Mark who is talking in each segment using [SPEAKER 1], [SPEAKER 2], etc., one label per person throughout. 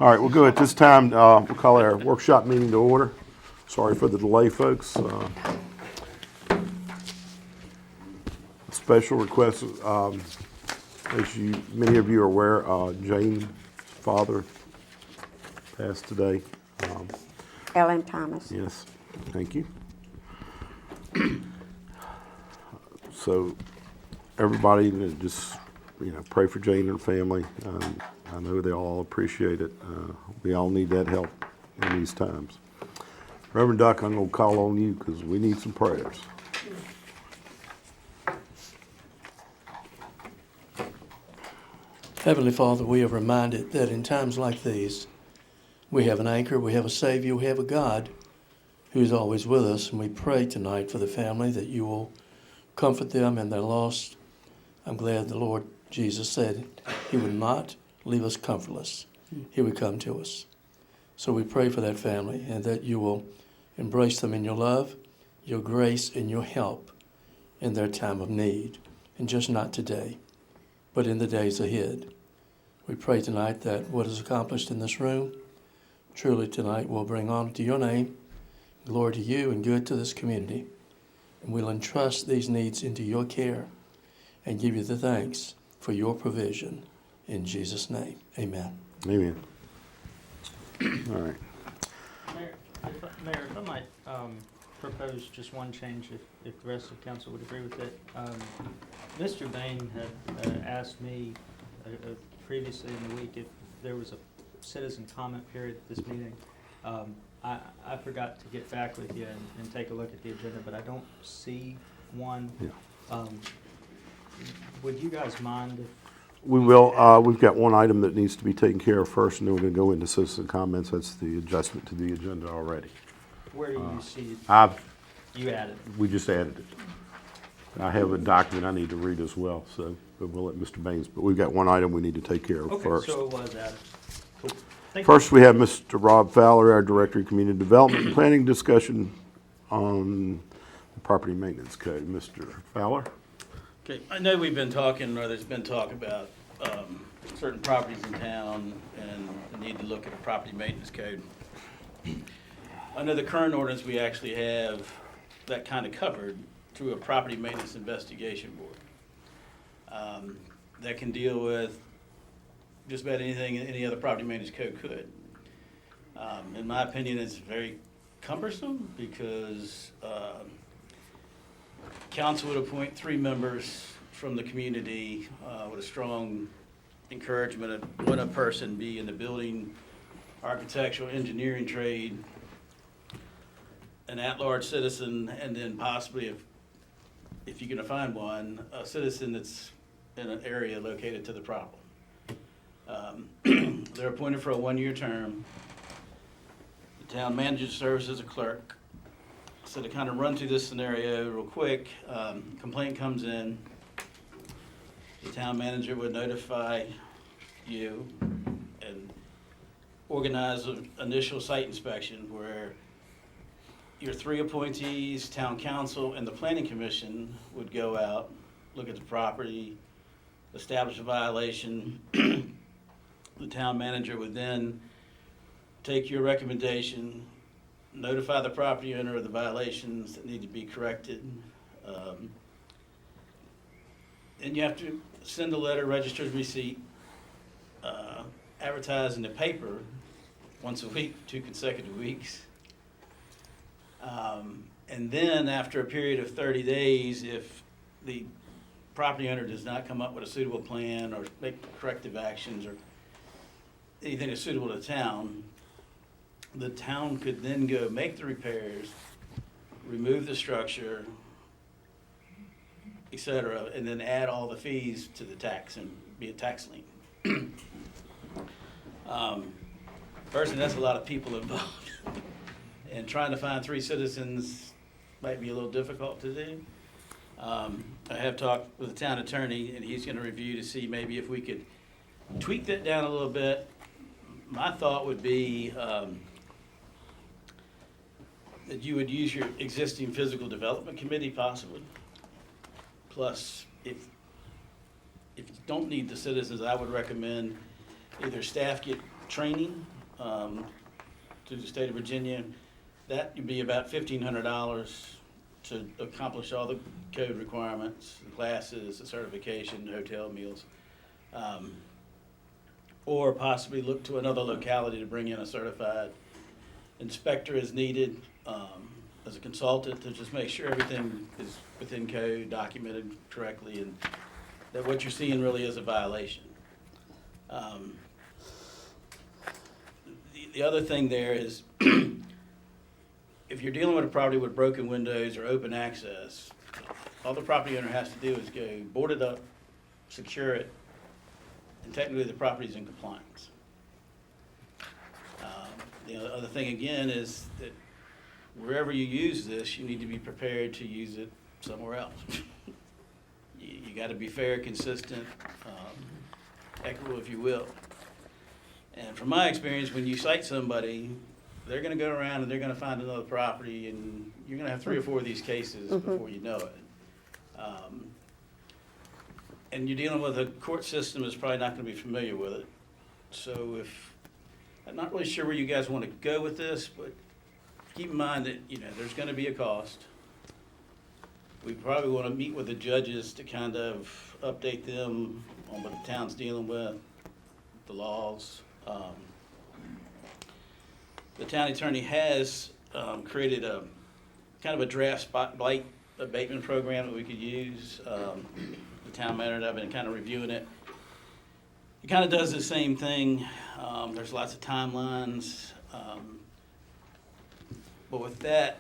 [SPEAKER 1] All right, we'll go at this time. We'll call our workshop meeting to order. Sorry for the delay, folks. Special request, as many of you are aware, Jane's father passed today.
[SPEAKER 2] Ellen Thomas.
[SPEAKER 1] Yes, thank you. So, everybody, just pray for Jane and her family. I know they all appreciate it. We all need that help in these times. Reverend Duck, I'm going to call on you because we need some prayers.
[SPEAKER 3] Heavenly Father, we are reminded that in times like these, we have an anchor, we have a Savior, we have a God who is always with us. And we pray tonight for the family that you will comfort them in their loss. I'm glad the Lord Jesus said he would not leave us comfortless. He would come to us. So we pray for that family and that you will embrace them in your love, your grace, and your help in their time of need. And just not today, but in the days ahead. We pray tonight that what is accomplished in this room truly tonight will bring honor to your name, glory to you, and good to this community. And we'll entrust these needs into your care and give you the thanks for your provision. In Jesus' name, amen.
[SPEAKER 1] Amen. All right.
[SPEAKER 4] Mayor, if I might propose just one change, if the rest of the council would agree with it. Mr. Bain had asked me previously in the week if there was a citizen comment period at this meeting. I forgot to get back with you and take a look at the agenda, but I don't see one.
[SPEAKER 1] Yeah.
[SPEAKER 4] Would you guys mind if
[SPEAKER 1] We will. We've got one item that needs to be taken care of first, and then we're going to go into citizen comments. That's the adjustment to the agenda already.
[SPEAKER 4] where do you see you added?
[SPEAKER 1] We just added it. I have a document I need to read as well, so we'll let Mr. Baines. But we've got one item we need to take care of
[SPEAKER 4] Okay,
[SPEAKER 1] first.
[SPEAKER 4] so it was added. Cool. Thank you.
[SPEAKER 1] First, we have Mr. Rob Fowler, our Director of Community Development and Planning, discussion on the Property Maintenance Code. Mr. Fowler?
[SPEAKER 5] Okay, I know we've been talking, or there's been talk about certain properties in town and the need to look at a property maintenance code. Under the current ordinance, we actually have that kind of covered through a property maintenance investigation board that can deal with just about anything any other property maintenance code could. In my opinion, it's very cumbersome because council would appoint 3 members from the community with a strong encouragement of when a person be in the building, architectural, engineering trade, an at-large citizen, and then possibly, if you're gonna find one, a citizen that's in an area located to the problem. They're appointed for a 1-year term. The town manager serves as a clerk. So to kind of run through this scenario real quick, complaint comes in. The town manager would notify you and organize an initial site inspection where your 3 appointees, town council, and the planning commission would go out, look at the property, establish a violation. The town manager would then take your recommendation, notify the property owner of the violations that need to be corrected. And you have to send a letter, registered receipt, advertise in the paper once a week, 2 consecutive weeks. And then after a period of 30 days, if the property owner does not come up with a suitable plan or make corrective actions or anything that's suitable to the town could then go make the repairs, remove the structure, et cetera, and then add all the fees to the tax and be a tax lien. Personally, that's a lot of people involved. And trying to find 3 citizens might be a little difficult to do. I have talked with the town attorney, and he's gonna review to see maybe if we could tweak that down a little bit. My thought would be that you would use your existing physical development committee possibly. Plus, if you don't need the citizens, I would recommend either staff get training through the state of Virginia. That would be about $1,500 to accomplish all the code requirements, the classes, the certification, hotel meals. Or possibly look to another locality to bring in a certified inspector as needed, as a consultant, to just make sure everything is within code, documented correctly, and that what you're seeing really is a violation. The other thing there is, if you're dealing with a property with broken windows or open access, all the property owner has to do is go board it up, secure it, and technically the property's in compliance. The other thing again is that wherever you use this, you need to be prepared to use it somewhere else. You gotta be fair, consistent, equitable, if you will. And from my experience, when you cite somebody, they're gonna go around and they're gonna find another property, and you're gonna have 3 or 4 of these cases before you know it. And you're dealing with a court system that's probably not gonna be familiar with it. So I'm not really sure where you guys wanna go with this, but keep in mind that, there's gonna be a cost. We probably wanna meet with the judges to kind of update them on what the town's dealing with, the laws. The town attorney has created a kind of a draft spot blight abatement program that we could use. The town manager and I've been kind of reviewing it. It kind of does the same thing. There's lots of timelines. But with that,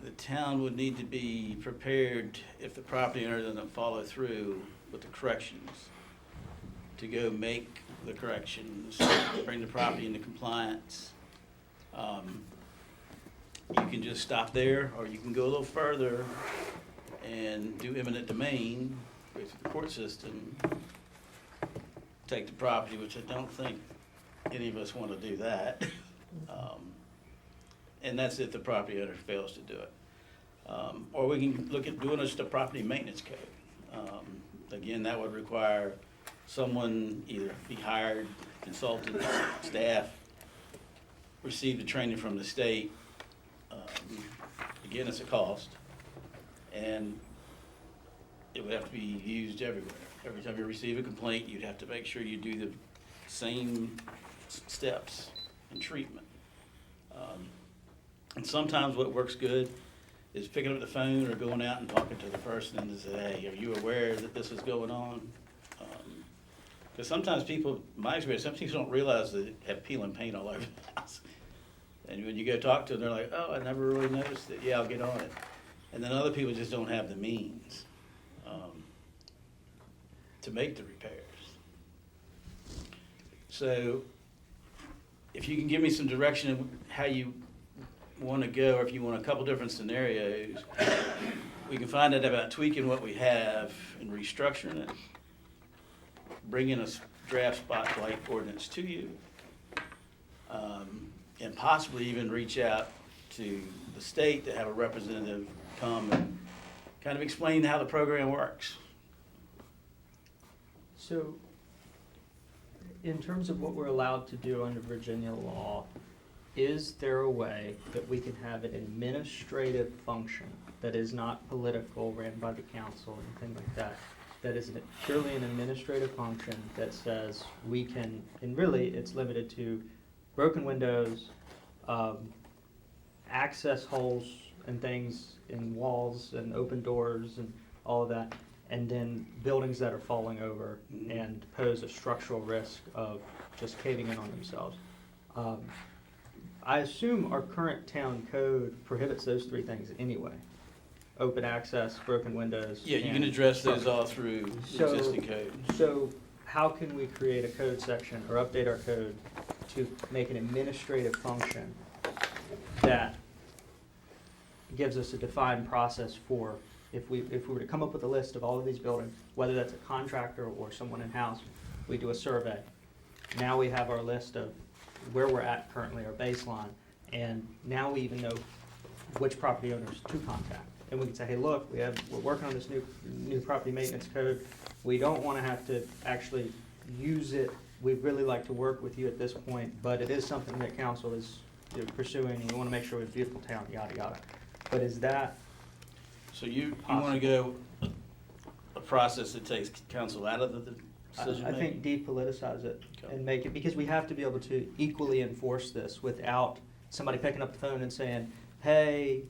[SPEAKER 5] the town would need to be prepared if the property owner doesn't follow through with the corrections, to go make the corrections, bring the property into compliance. You can just stop there, or you can go a little further and do eminent domain with the court system, take the property, which I don't think any of us want to do that. And that's if the property owner fails to do it. Or we can look at doing just a property maintenance code. Again, that would require someone either be hired, consultant, staff, receive the training from the state. Again, it's a cost, and it would have to be used everywhere. Every time you receive a complaint, you'd have to make sure you do the same steps in treatment. And sometimes what works good is picking up the phone or going out and talking to the person and say, hey, are you aware that this is going on? Because sometimes people, my experience, some people don't realize that they have peeling paint all over the house. And when you go talk to them, they're like, oh, I never really noticed it. Yeah, I'll get on it. And then other people just don't have the means to make the repairs. So if you can give me some direction of how you want to go, or if you want a couple different scenarios, we can find out about tweaking what we have and restructuring it, bringing a draft spotlight ordinance to you, and possibly even reach out to the state to have a representative come and kind of explain how the program works.
[SPEAKER 4] So, in terms of what we're allowed to do under Virginia law, is there a way that we can have an administrative function that is not political, ran by the council, or anything like that, that is purely an administrative function that says we can, and really it's limited to broken windows, access holes and things in walls and open doors and all of that, and then buildings that are falling over and pose a structural risk of just caving in on themselves. I assume our current town code prohibits those 3 things anyway. Open access, broken windows.
[SPEAKER 5] Yeah, you can address those all through existing code.
[SPEAKER 4] So how can we create a code section or update our code to make an administrative function that gives us a defined process for if we were to come up with a list of all of these buildings, whether that's a contractor or someone in-house, we do a survey. Now we have our list of where we're at currently, our baseline, and now we even know which property owners to contact. And we can say, hey, look, we're working on this new property maintenance code. We don't want to have to actually use it we'd really like to work with you at this point, but it is something that council is pursuing, and we want to make sure we have a beautiful town, yada, yada. But is that,
[SPEAKER 5] So you want to go a process that takes council out of the decision
[SPEAKER 4] I
[SPEAKER 5] making?
[SPEAKER 4] think depoliticize it
[SPEAKER 5] Okay.
[SPEAKER 4] and make it, because we have to be able to equally enforce this without somebody picking up the phone and saying, hey,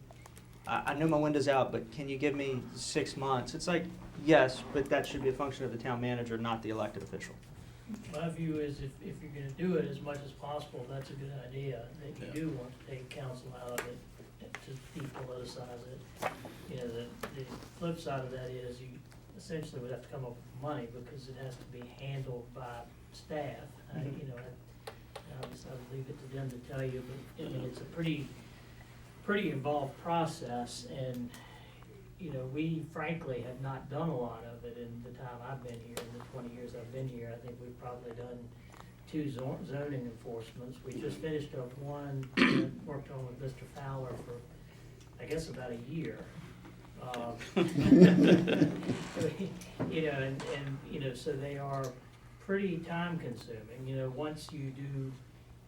[SPEAKER 4] I know my window's out, but can you give me 6 months? It's like, yes, but that should be a function of the town manager, not the elected official.
[SPEAKER 6] My view is if you're gonna do it as much as possible, that's a good idea. That
[SPEAKER 5] Yeah.
[SPEAKER 6] you do want to take council out of it, to depoliticize it. You know, the flip side of that is you essentially would have to come up with money because it has to be handled by staff.
[SPEAKER 4] Mhm.
[SPEAKER 6] You know, obviously I would leave it to them to tell you, but I mean, it's a pretty involved process, and you know, we frankly have not done a lot of it in the time I've been here, in the 20 years I've been here. I think we've probably done 2 zoning enforcements. We just finished up one, worked on with Mr. Fowler for, I guess, about a year. You know, and, you know, so they are pretty time consuming. You know, once you do,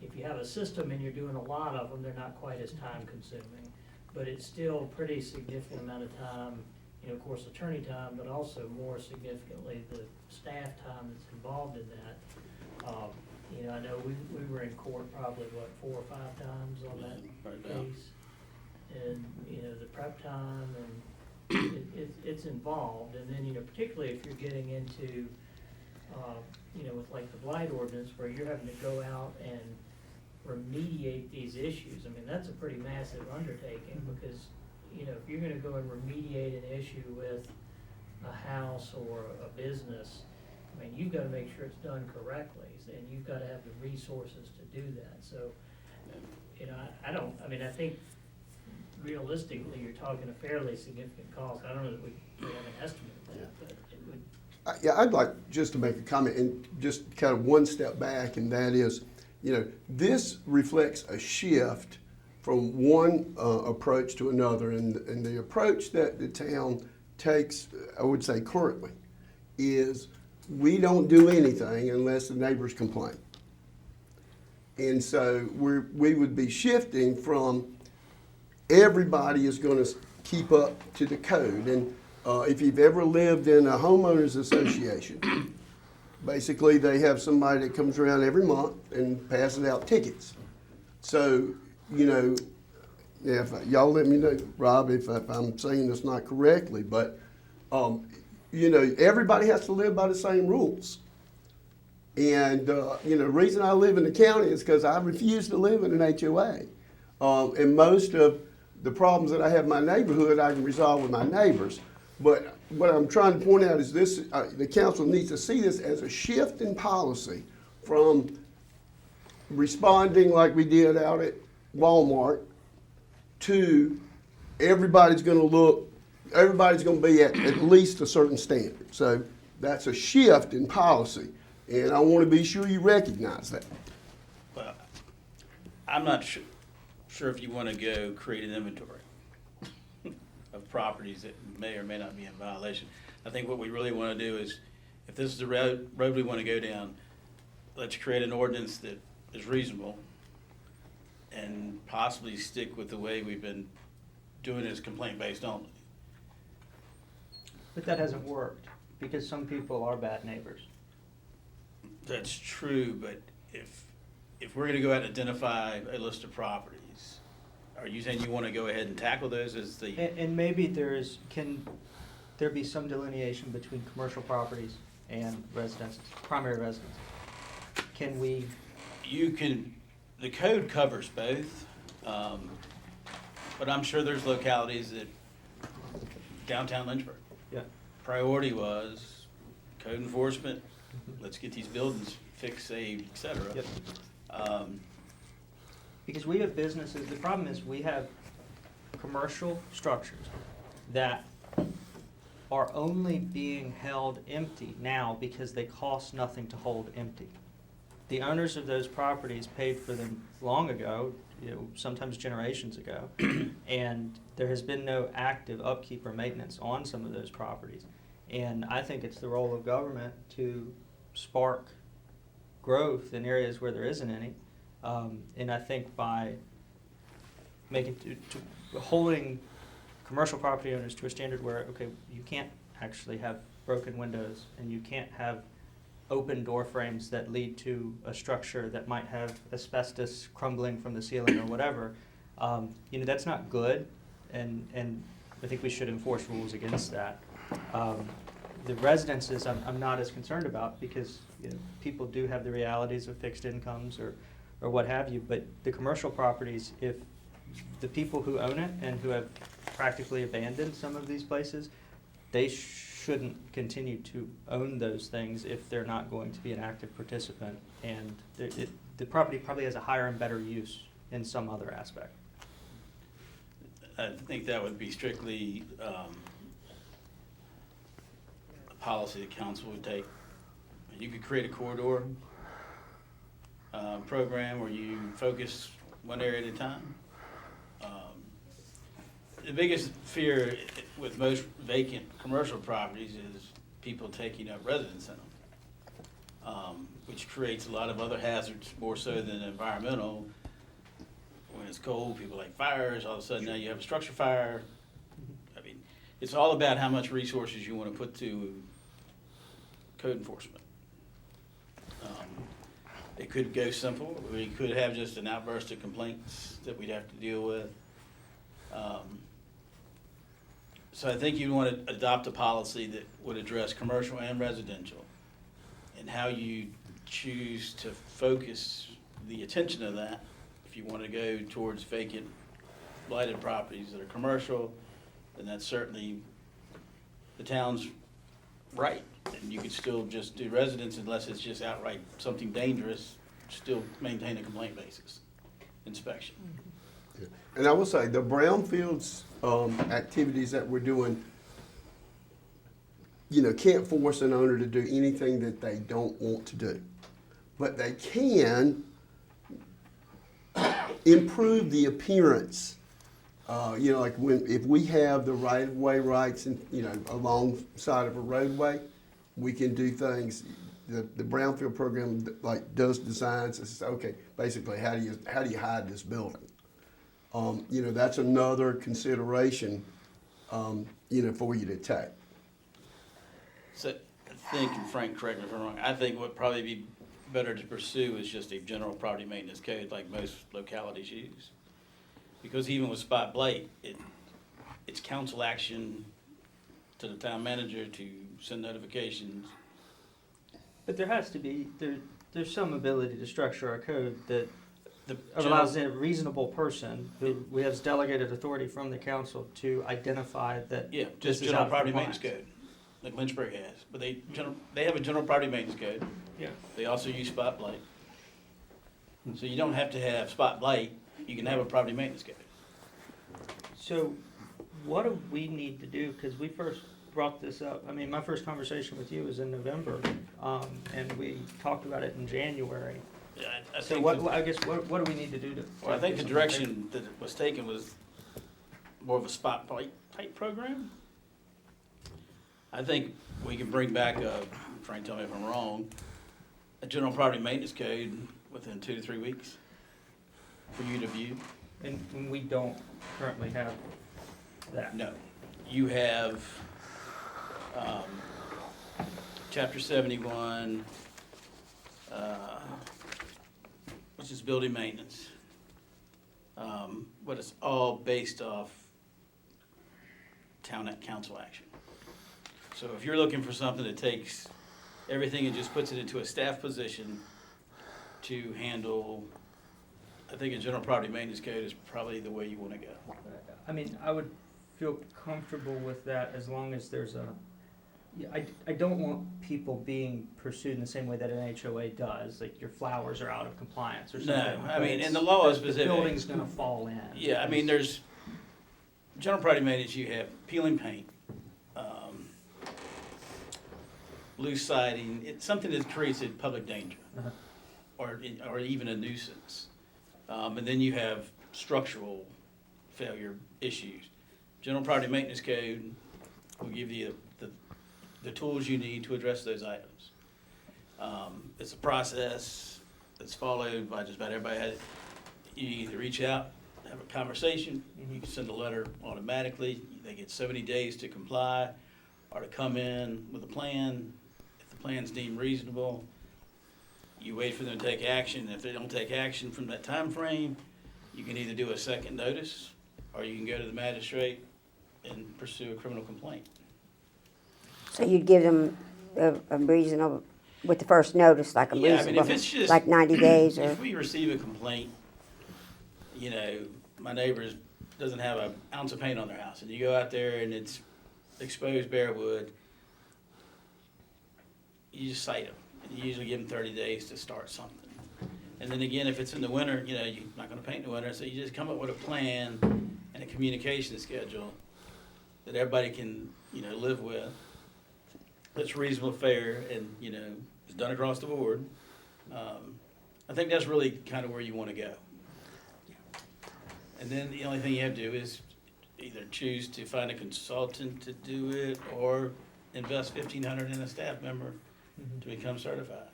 [SPEAKER 6] if you have a system and you're doing a lot of them, they're not quite as time consuming. But it's still a pretty significant amount of time, you know, of course, attorney time, but also more significantly, the staff time that's involved in that. You know, I know we were in court probably, what, 4 or 5 times on that
[SPEAKER 5] Right now.
[SPEAKER 6] case. And, you know, the prep time, and it's involved. And then, you know, particularly if you're getting into, you know, with like the blight ordinance, where you're having to go out and remediate these issues. I mean, that's a pretty massive undertaking, because, you know, if you're gonna go and remediate an issue with a house or a business, I mean, you've gotta make sure it's done correctly, and you've gotta have the resources to do that. So, you know, I think realistically, you're talking a fairly significant cost. I don't know that we have an estimate of that, but it would.
[SPEAKER 7] Yeah, I'd like just to make a comment and just kind of one step back, and that is, you know, this reflects a shift from one approach to another, and the approach that the town takes, I would say currently, is we don't do anything unless the neighbors complain. And so we would be shifting from everybody is going to keep up to the code. And if you've ever lived in a homeowners association, basically they have somebody that comes around every month and passes out tickets. So, you know, if y'all let me know, Rob, if I'm saying this not correctly, but, you know, everybody has to live by the same rules. And, you know, the reason I live in the county is because I refuse to live in an HOA. And most of the problems that I have in my neighborhood, I can resolve with my neighbors. But what I'm trying to point out is this, the council needs to see this as a shift in policy from responding like we did out at Walmart to everybody's gonna be at least a certain standard. So that's a shift in policy, and I wanna be sure you recognize that.
[SPEAKER 5] Well, I'm not sure if you want to go create an inventory of properties that may or may not be in violation. I think what we really want to do is, if this is the road we want to go down, let's create an ordinance that is reasonable and possibly stick with the way we've been doing it as complaint-based only.
[SPEAKER 4] But that hasn't worked, because some people are bad neighbors.
[SPEAKER 5] That's true, but if we're gonna go out and identify a list of properties, are you saying you wanna go ahead and tackle those as the,
[SPEAKER 4] And maybe can there be some delineation between commercial properties and residences, primary residences? Can we,
[SPEAKER 5] the code covers both, but I'm sure there's localities that, downtown Lynchburg,
[SPEAKER 4] yeah,
[SPEAKER 5] priority was code enforcement, let's get these buildings fixed, saved, et cetera.
[SPEAKER 4] Yep. Because we have businesses, the problem is we have commercial structures that are only being held empty now because they cost nothing to hold empty. The owners of those properties paid for them long ago, you know, sometimes generations ago, and there has been no active upkeep or maintenance on some of those properties. And I think it's the role of government to spark growth in areas where there isn't any. And I think by making, holding commercial property owners to a standard where, okay, you can't actually have broken windows and you can't have open door frames that lead to a structure that might have asbestos crumbling from the ceiling or whatever, that's not good, and I think we should enforce rules against that. The residences I'm not as concerned about because people do have the realities of fixed incomes or what have you, but the commercial properties, if the people who own it and who have practically abandoned some of these places, they shouldn't continue to own those things if they're not going to be an active participant, and the property probably has a higher and better use in some other aspect.
[SPEAKER 5] I think that would be strictly a policy the council would take. You could create a corridor program where you focus one area at a time. The biggest fear with most vacant commercial properties is people taking up residence in them, which creates a lot of other hazards, more so than environmental. When it's cold, people like fires, all of a sudden now you have a structure fire. I mean, it's all about how much resources you want to put to code enforcement. It could go simple. We could have just an outburst of complaints that we'd have to deal with. So I think you'd want to adopt a policy that would address commercial and residential, and how you choose to focus the attention of that. If you want to go towards vacant, blighted properties that are commercial, then that's certainly the town's right. And you could still just do residence unless it's just outright something dangerous, still maintain a complaint basis inspection.
[SPEAKER 7] And I will say, the brownfields activities that we're doing, can't force an owner to do anything that they don't want to do. But they can improve the appearance. Like if we have the right-of-way rights and, alongside of a roadway, we can do things. The brownfield program does designs. It's okay. Basically, how do you hide this building? That's another consideration, for you to take.
[SPEAKER 5] So I think, and Frank, correct me if I'm wrong, I think what would probably be better to pursue is just a general property maintenance code like most localities use. Because even with spot blight, it's council action to the town manager to send notifications.
[SPEAKER 4] But there has to be, there's some ability to structure our code that
[SPEAKER 5] The
[SPEAKER 4] allows a reasonable person who we have delegated authority from the council to identify that
[SPEAKER 5] Yeah,
[SPEAKER 4] this
[SPEAKER 5] just
[SPEAKER 4] is
[SPEAKER 5] general
[SPEAKER 4] out of
[SPEAKER 5] property
[SPEAKER 4] compliance.
[SPEAKER 5] maintenance code, like Lynchburg has. But they have a general property maintenance code.
[SPEAKER 4] Yeah.
[SPEAKER 5] They also use spot blight. So you don't have to have spot blight, you can have a property maintenance code.
[SPEAKER 4] So what do we need to do? Because we first brought this up, I mean, my first conversation with you was in November, and we talked about it in January.
[SPEAKER 5] Yeah, I
[SPEAKER 4] So
[SPEAKER 5] think
[SPEAKER 4] what do we need to do to?
[SPEAKER 5] Well, I think
[SPEAKER 4] do
[SPEAKER 5] the
[SPEAKER 4] something
[SPEAKER 5] direction that it was taken was more of a spot blight type program. I think we can bring back Frank, tell me if I'm wrong, a general property maintenance code within 2 to 3 weeks for you to view.
[SPEAKER 4] there? And we don't currently have that.
[SPEAKER 5] No, you have Chapter 71, which is building maintenance. But it's all based off town council action. So if you're looking for something that takes everything and just puts it into a staff position to handle, I think a general property maintenance code is probably the way you want to go.
[SPEAKER 4] I mean, I would feel comfortable with that as long as there's I don't want people being pursued in the same way that an HOA does, like your flowers are out of compliance or
[SPEAKER 5] No,
[SPEAKER 4] something.
[SPEAKER 5] I mean,
[SPEAKER 4] But
[SPEAKER 5] and the law is
[SPEAKER 4] the
[SPEAKER 5] specific.
[SPEAKER 4] building's gonna fall in.
[SPEAKER 5] Yeah, I mean, there's, general property maintenance, you have peeling paint, loose siding, it's something that creates a public danger,
[SPEAKER 4] Uh-huh.
[SPEAKER 5] or even a nuisance. And then you have structural failure issues. General property maintenance code will give you the tools you need to address those items. It's a process that's followed by just about everybody. You either reach out, have a conversation, you can send a letter automatically, they get so many days to comply, or to come in with a plan. If the plan's deemed reasonable, you wait for them to take action. If they don't take action from that time frame, you can either do a second notice, or you can go to the magistrate and pursue a criminal complaint.
[SPEAKER 2] So you'd give them a reasonable, with the first notice, like a
[SPEAKER 5] Yeah, I mean, if
[SPEAKER 2] reasonable,
[SPEAKER 5] it's just.
[SPEAKER 2] like 90 days or,
[SPEAKER 5] If we receive a complaint, you know, my neighbors doesn't have an ounce of paint on their house, and you go out there and it's exposed bare wood, you just cite them. And you usually give them 30 days to start something. And then again, if it's in the winter, you know, you're not gonna paint in the winter, so you just come up with a plan and a communication schedule that everybody can, you know, live with, that's reasonable, fair, and, you know, is done across the board. I think that's really kind of where you wanna go. And then the only thing you have to do is either choose to find a consultant to do it, or invest $1,500 in a staff member to become certified.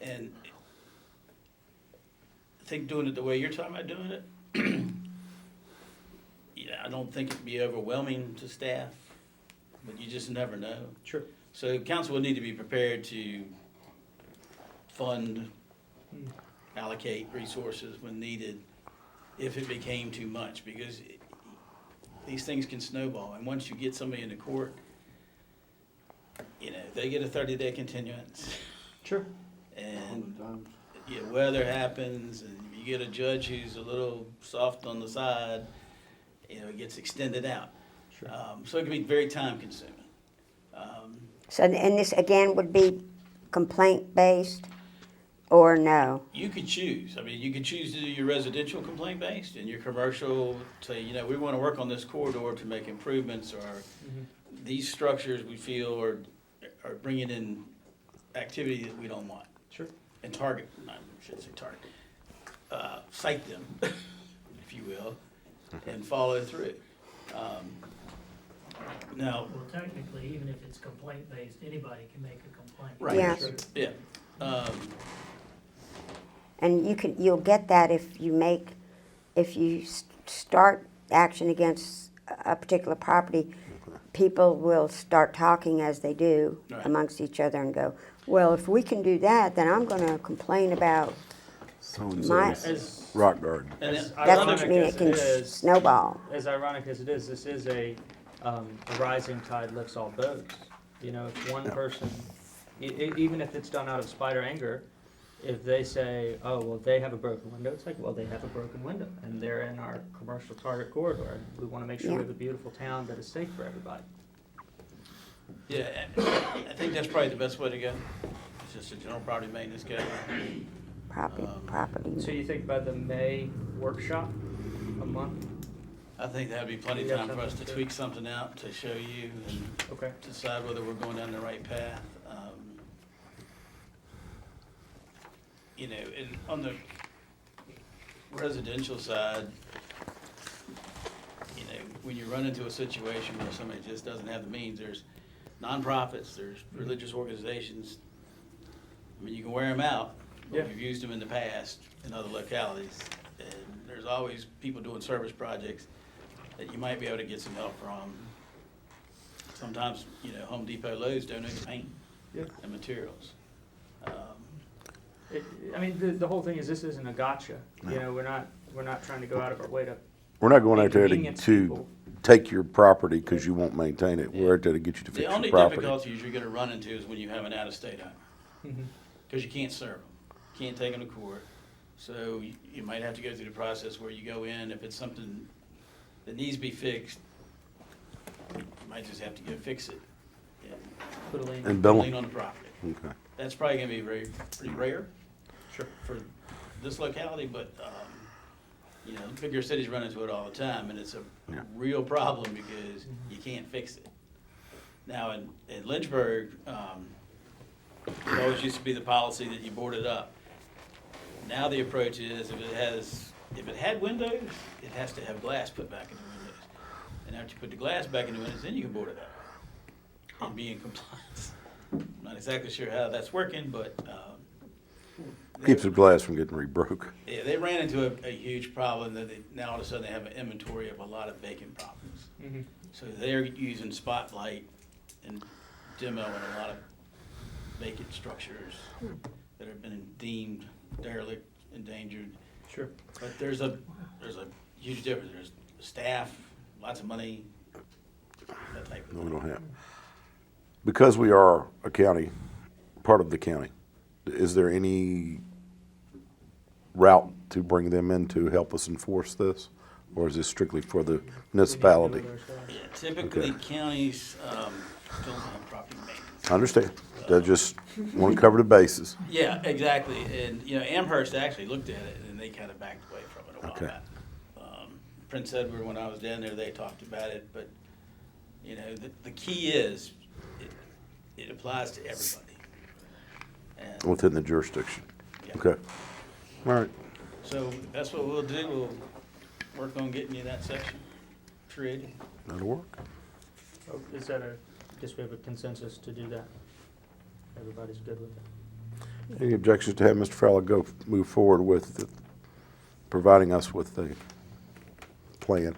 [SPEAKER 5] And I think doing it the way you're talking about doing it, yeah, I don't think it'd be overwhelming to staff, but you just never know.
[SPEAKER 4] Sure.
[SPEAKER 5] So council will need to be prepared to fund, allocate resources when needed if it became too much, because these things can snowball. And once you get somebody into court, you know, they get a 30-day continuance.
[SPEAKER 4] Sure.
[SPEAKER 5] And yeah, weather happens, and you get a judge who's a little soft on the side, you know, it gets extended out.
[SPEAKER 4] Sure.
[SPEAKER 5] So it can be very time consuming.
[SPEAKER 2] so, and this again would be complaint-based or no?
[SPEAKER 5] You could choose. I mean, you could choose to do your residential complaint based, and your commercial, say, you know, we want to work on this corridor to make improvements, or these structures we feel are bringing in activity that we don't want.
[SPEAKER 4] Sure.
[SPEAKER 5] And target, I shouldn't say target, cite them, if you will, and follow through. Now,
[SPEAKER 6] Well, technically, even if it's complaint-based, anybody can make a complaint.
[SPEAKER 5] right,
[SPEAKER 2] Yeah.
[SPEAKER 5] yeah.
[SPEAKER 2] And you'll get that if you start action against a particular property, people will start talking as they do
[SPEAKER 5] Right.
[SPEAKER 2] amongst each other and go, well, if we can do that, then I'm gonna complain about, My-
[SPEAKER 1] So-and-so's rock garden.
[SPEAKER 5] And
[SPEAKER 4] As
[SPEAKER 5] then-
[SPEAKER 2] that's what
[SPEAKER 4] ironic
[SPEAKER 2] you mean,
[SPEAKER 4] as
[SPEAKER 2] it can
[SPEAKER 4] is,
[SPEAKER 2] snowball.
[SPEAKER 4] as ironic as it is, this is a rising tide lifts all boats. You know, if one person, even if it's done out of spite or anger, if they say, oh, well, they have a broken window, it's like, well, they have a broken window, and they're in our commercial target corridor, and we wanna make sure we
[SPEAKER 2] Yeah.
[SPEAKER 4] have a beautiful town that is safe for everybody.
[SPEAKER 5] Yeah, and I think that's probably the best way to go. It's just a general property maintenance guy.
[SPEAKER 2] Property.
[SPEAKER 4] So you think about the May workshop, a month?
[SPEAKER 5] I think that'd be plenty of
[SPEAKER 4] You got
[SPEAKER 5] time for us to
[SPEAKER 4] something to-
[SPEAKER 5] tweak something out, to show you and
[SPEAKER 4] Okay.
[SPEAKER 5] decide whether we're going down the right path. You know, and on the residential side, you know, when you run into a situation where somebody just doesn't have the means, there's nonprofits, there's religious organizations. I mean, you can wear them out.
[SPEAKER 4] Yeah.
[SPEAKER 5] We've used them in the past in other localities. And there's always people doing service projects that you might be able to get some help from. Sometimes, you know, Home Depot, Lowe's donate paint
[SPEAKER 4] Yeah.
[SPEAKER 5] and materials.
[SPEAKER 4] I mean, the whole thing is, this isn't a gotcha. You know, we're not trying to go out of our way to
[SPEAKER 1] We're not going out there
[SPEAKER 4] inconvenience
[SPEAKER 1] to
[SPEAKER 4] people.
[SPEAKER 1] take your property because you won't maintain it. We're out there to get you to
[SPEAKER 5] The
[SPEAKER 1] fix
[SPEAKER 5] only
[SPEAKER 1] your property.
[SPEAKER 5] difficulties you're gonna run into is when you have an out-of-state owner,
[SPEAKER 4] Mhm.
[SPEAKER 5] because you can't serve them, can't take them to court. So you might have to go through the process where you go in, if it's something that needs to be fixed, you might just have to go fix it.
[SPEAKER 4] Put a lien.
[SPEAKER 1] And bill
[SPEAKER 5] Lien
[SPEAKER 1] them.
[SPEAKER 5] on the property.
[SPEAKER 1] Okay.
[SPEAKER 5] That's probably gonna be pretty rare
[SPEAKER 4] Sure.
[SPEAKER 5] for this locality, but, you know, bigger cities run into it all the time, and it's a
[SPEAKER 1] Yeah.
[SPEAKER 5] real problem because you can't fix it. Now, in Lynchburg, it always used to be the policy that you board it up. Now the approach is, if it had windows, it has to have glass put back in the windows. And after you put the glass back in the windows, then you can board it up and be in compliance. I'm Not exactly sure how that's working, but
[SPEAKER 1] Keeps the glass from getting re-broke.
[SPEAKER 5] yeah, they ran into a huge problem that now all of a sudden they have an inventory of a lot of vacant properties.
[SPEAKER 4] Mhm.
[SPEAKER 5] So they're using Spotlight and demoing a lot of vacant structures that have been deemed derelict, endangered.
[SPEAKER 4] Sure.
[SPEAKER 5] But there's a huge difference. There's staff, lots of money, that type of
[SPEAKER 1] No,
[SPEAKER 5] thing.
[SPEAKER 1] we don't have. Because we are a county, part of the county, is there any route to bring them in to help us enforce this? Or is this strictly for the municipality?
[SPEAKER 5] Yeah, typically
[SPEAKER 1] Okay.
[SPEAKER 5] counties don't have property maintenance.
[SPEAKER 1] I understand. They just want to cover the bases.
[SPEAKER 5] Yeah, exactly. And, Amherst actually looked at it and they kind of backed away from it a while
[SPEAKER 1] Okay.
[SPEAKER 5] back. Prince Edward, when I was down there, they talked about it, but, the key is it applies to everybody. And
[SPEAKER 1] Within the jurisdiction.
[SPEAKER 5] Yeah.
[SPEAKER 1] Okay. All right.
[SPEAKER 5] so that's what we'll do. We'll work on getting you that section created.
[SPEAKER 1] That'll work.
[SPEAKER 4] Oh, is that I guess we have a consensus to do that? Everybody's good with it?
[SPEAKER 1] Any objections to have Mr. Fowler move forward with providing us with the plan?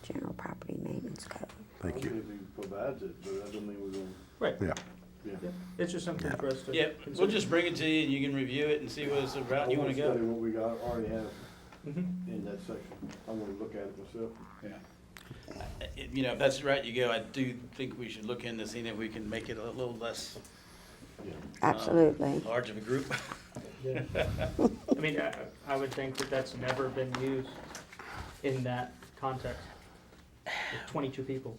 [SPEAKER 2] General property maintenance code.
[SPEAKER 1] Thank you.
[SPEAKER 8] If he provides it, but that doesn't mean we're gonna,
[SPEAKER 4] Right.
[SPEAKER 1] Yeah.
[SPEAKER 4] Yeah. It's just something
[SPEAKER 1] Yeah.
[SPEAKER 4] for us to
[SPEAKER 5] Yeah, we'll
[SPEAKER 4] consider.
[SPEAKER 5] just bring it to you and you can review it and see what's the route you
[SPEAKER 8] I
[SPEAKER 5] want to
[SPEAKER 8] study
[SPEAKER 5] go.
[SPEAKER 8] what we got, already have
[SPEAKER 4] Mhm.
[SPEAKER 8] in that section. I wanna look at it myself.
[SPEAKER 5] If that's the route you go, I do think we should look into seeing if we can make it a little less
[SPEAKER 2] Absolutely.
[SPEAKER 5] large of a group.
[SPEAKER 4] Yeah. I mean, I would think that that's never been used in that context. With 22 people.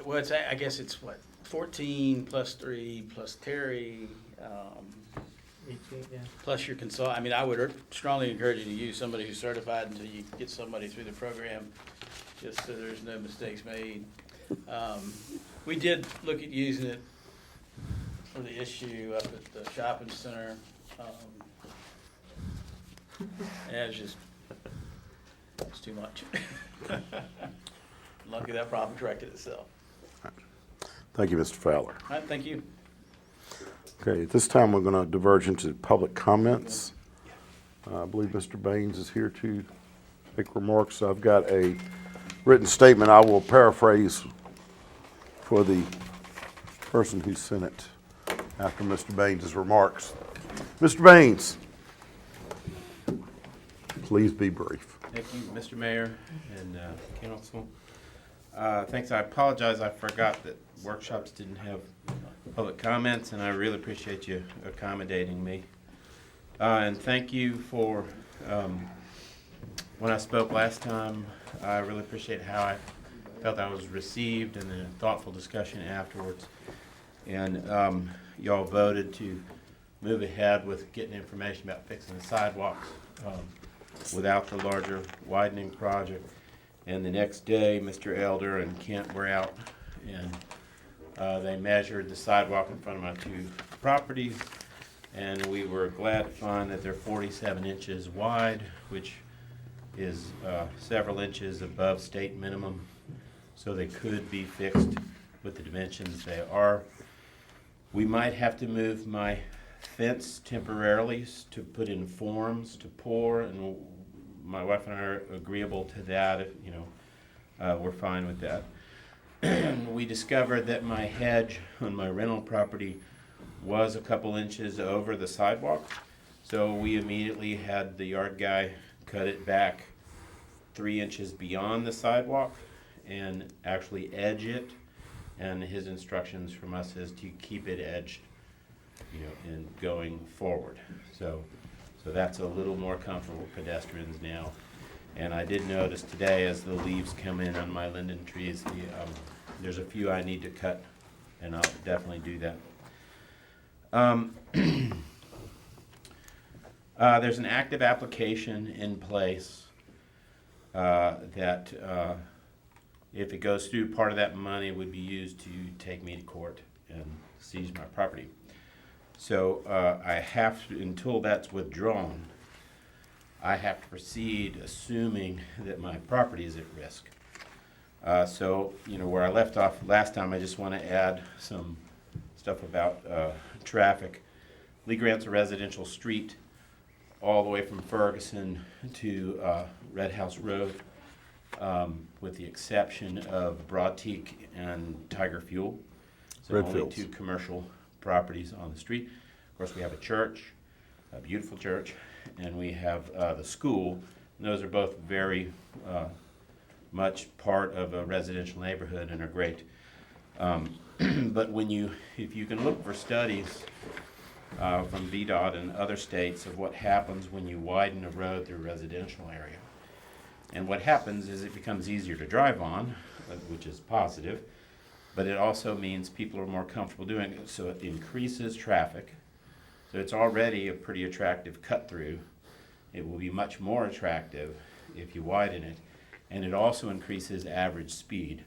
[SPEAKER 5] Well, I guess it's what, 14 plus 3 plus Terry,
[SPEAKER 4] 18, yeah.
[SPEAKER 5] plus your consult. I mean, I would strongly encourage you to use somebody who's certified until you get somebody through the program, just so there's no mistakes made. We did look at using it for the issue up at the shopping center. And it's too much. Lucky that problem corrected itself.
[SPEAKER 1] Thank you, Mr. Fowler.
[SPEAKER 5] All right, thank you.
[SPEAKER 1] Okay, at this time, we're going to diverge into public comments. I believe Mr. Baines is here to make remarks. I've got a written statement I will paraphrase for the person who sent it after Mr. Baines' remarks. Mr. Baines, please be brief.
[SPEAKER 9] Thank you, Mr. Mayor and council. Thanks. I apologize. I forgot that workshops didn't have public comments, and I really appreciate you accommodating me. And thank you for, when I spoke last time, I really appreciate how I felt I was received and the thoughtful discussion afterwards. And y'all voted to move ahead with getting information about fixing the sidewalks without the larger widening project. And the next day, Mr. Elder and Kent were out, and they measured the sidewalk in front of my two properties, and we were glad to find that they're 47 inches wide, which is several inches above state minimum, so they could be fixed with the dimensions they are. We might have to move my fence temporarily to put in forms to pour, and my wife and I are agreeable to that. If we're fine with that. We discovered that my hedge on my rental property was a couple inches over the sidewalk, so we immediately had the yard guy cut it back 3 inches beyond the sidewalk and actually edge it. And his instructions from us is to keep it edged, in going forward. So that's a little more comfortable for pedestrians now. And I did notice today, as the leaves come in on my linden trees, there's a few I need to cut, and I'll definitely do that. There's an active application in place that if it goes through, part of that money would be used to take me to court and seize my property. So I have to, until that's withdrawn, I have to proceed assuming that my property is at risk. So where I left off last time, I just want to add some stuff about traffic. Lee Grant's a residential street all the way from Ferguson to Red House Road, with the exception of Broad Teak and Tiger Fuel. So only
[SPEAKER 1] Redfields.
[SPEAKER 9] 2 commercial properties on the street. Of course, we have a church, a beautiful church, and we have the school. And those are both very much part of a residential neighborhood and are great. But if you can look for studies from VDOT and other states of what happens when you widen a road through a residential area. And what happens is it becomes easier to drive on, which is positive, but it also means people are more comfortable doing it, so it increases traffic. So it's already a pretty attractive cut through. It will be much more attractive if you widen it, and it also increases average speed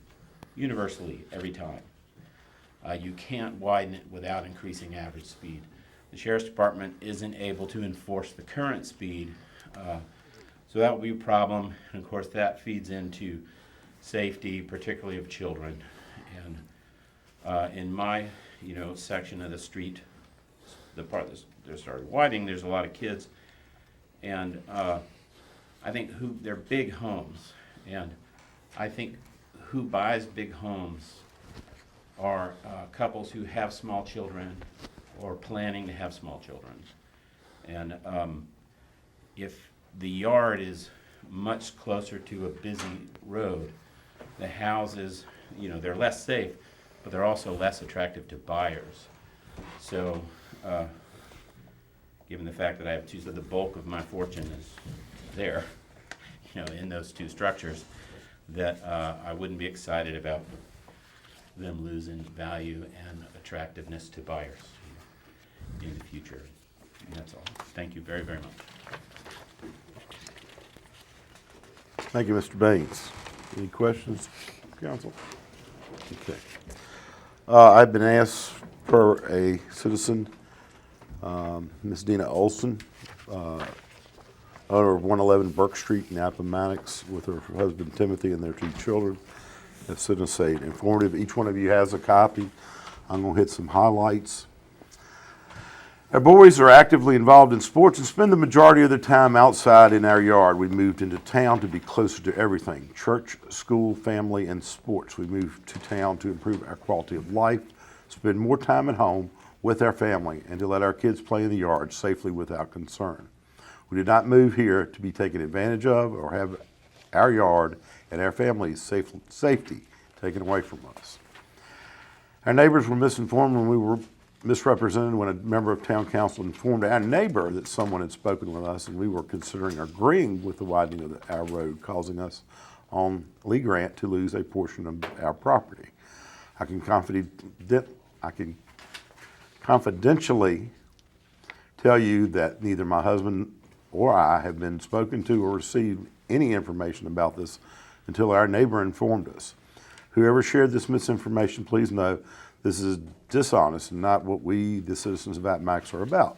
[SPEAKER 9] universally every time. You can't widen it without increasing average speed. The Sheriff's Department isn't able to enforce the current speed, so that will be a problem, and of course that feeds into safety, particularly of children. And in my section of the street, the part that they started widening, there's a lot of kids, and I think they're big homes, and I think who buys big homes are couples who have small children or planning to have small children. And if the yard is much closer to a busy road, the houses, they're less safe, but they're also less attractive to buyers. So, given the fact that I have 2, so the bulk of my fortune is there, in those 2 structures, that I wouldn't be excited about them losing value and attractiveness to buyers in the future. And that's all. Thank you very, very much.
[SPEAKER 1] Thank you, Mr. Baines. Any questions, council? Okay. I've been asked for a citizen, Ms. Dina Olson, owner of 111 Burke Street in Appomattox, with her husband Timothy and their 2 children. That's citizen informative. Each one of you has a copy. I'm going to hit some highlights. Our boys are actively involved in sports and spend the majority of their time outside in our yard. We moved into town to be closer to everything: church, school, family, and sports. We moved to town to improve our quality of life, spend more time at home with our family, and to let our kids play in the yard safely without concern. We did not move here to be taken advantage of or have our yard and our family's safety taken away from us. Our neighbors were misinformed when we were misrepresented when a member of town council informed our neighbor that someone had spoken with us, and we were considering agreeing with the widening of our road, causing us on Lee Grant to lose a portion of our property. I can confidentially tell you that neither my husband or I have been spoken to or received any information about this until our neighbor informed us. Whoever shared this misinformation, please know this is dishonest and not what we, the citizens of Appomattox, are about.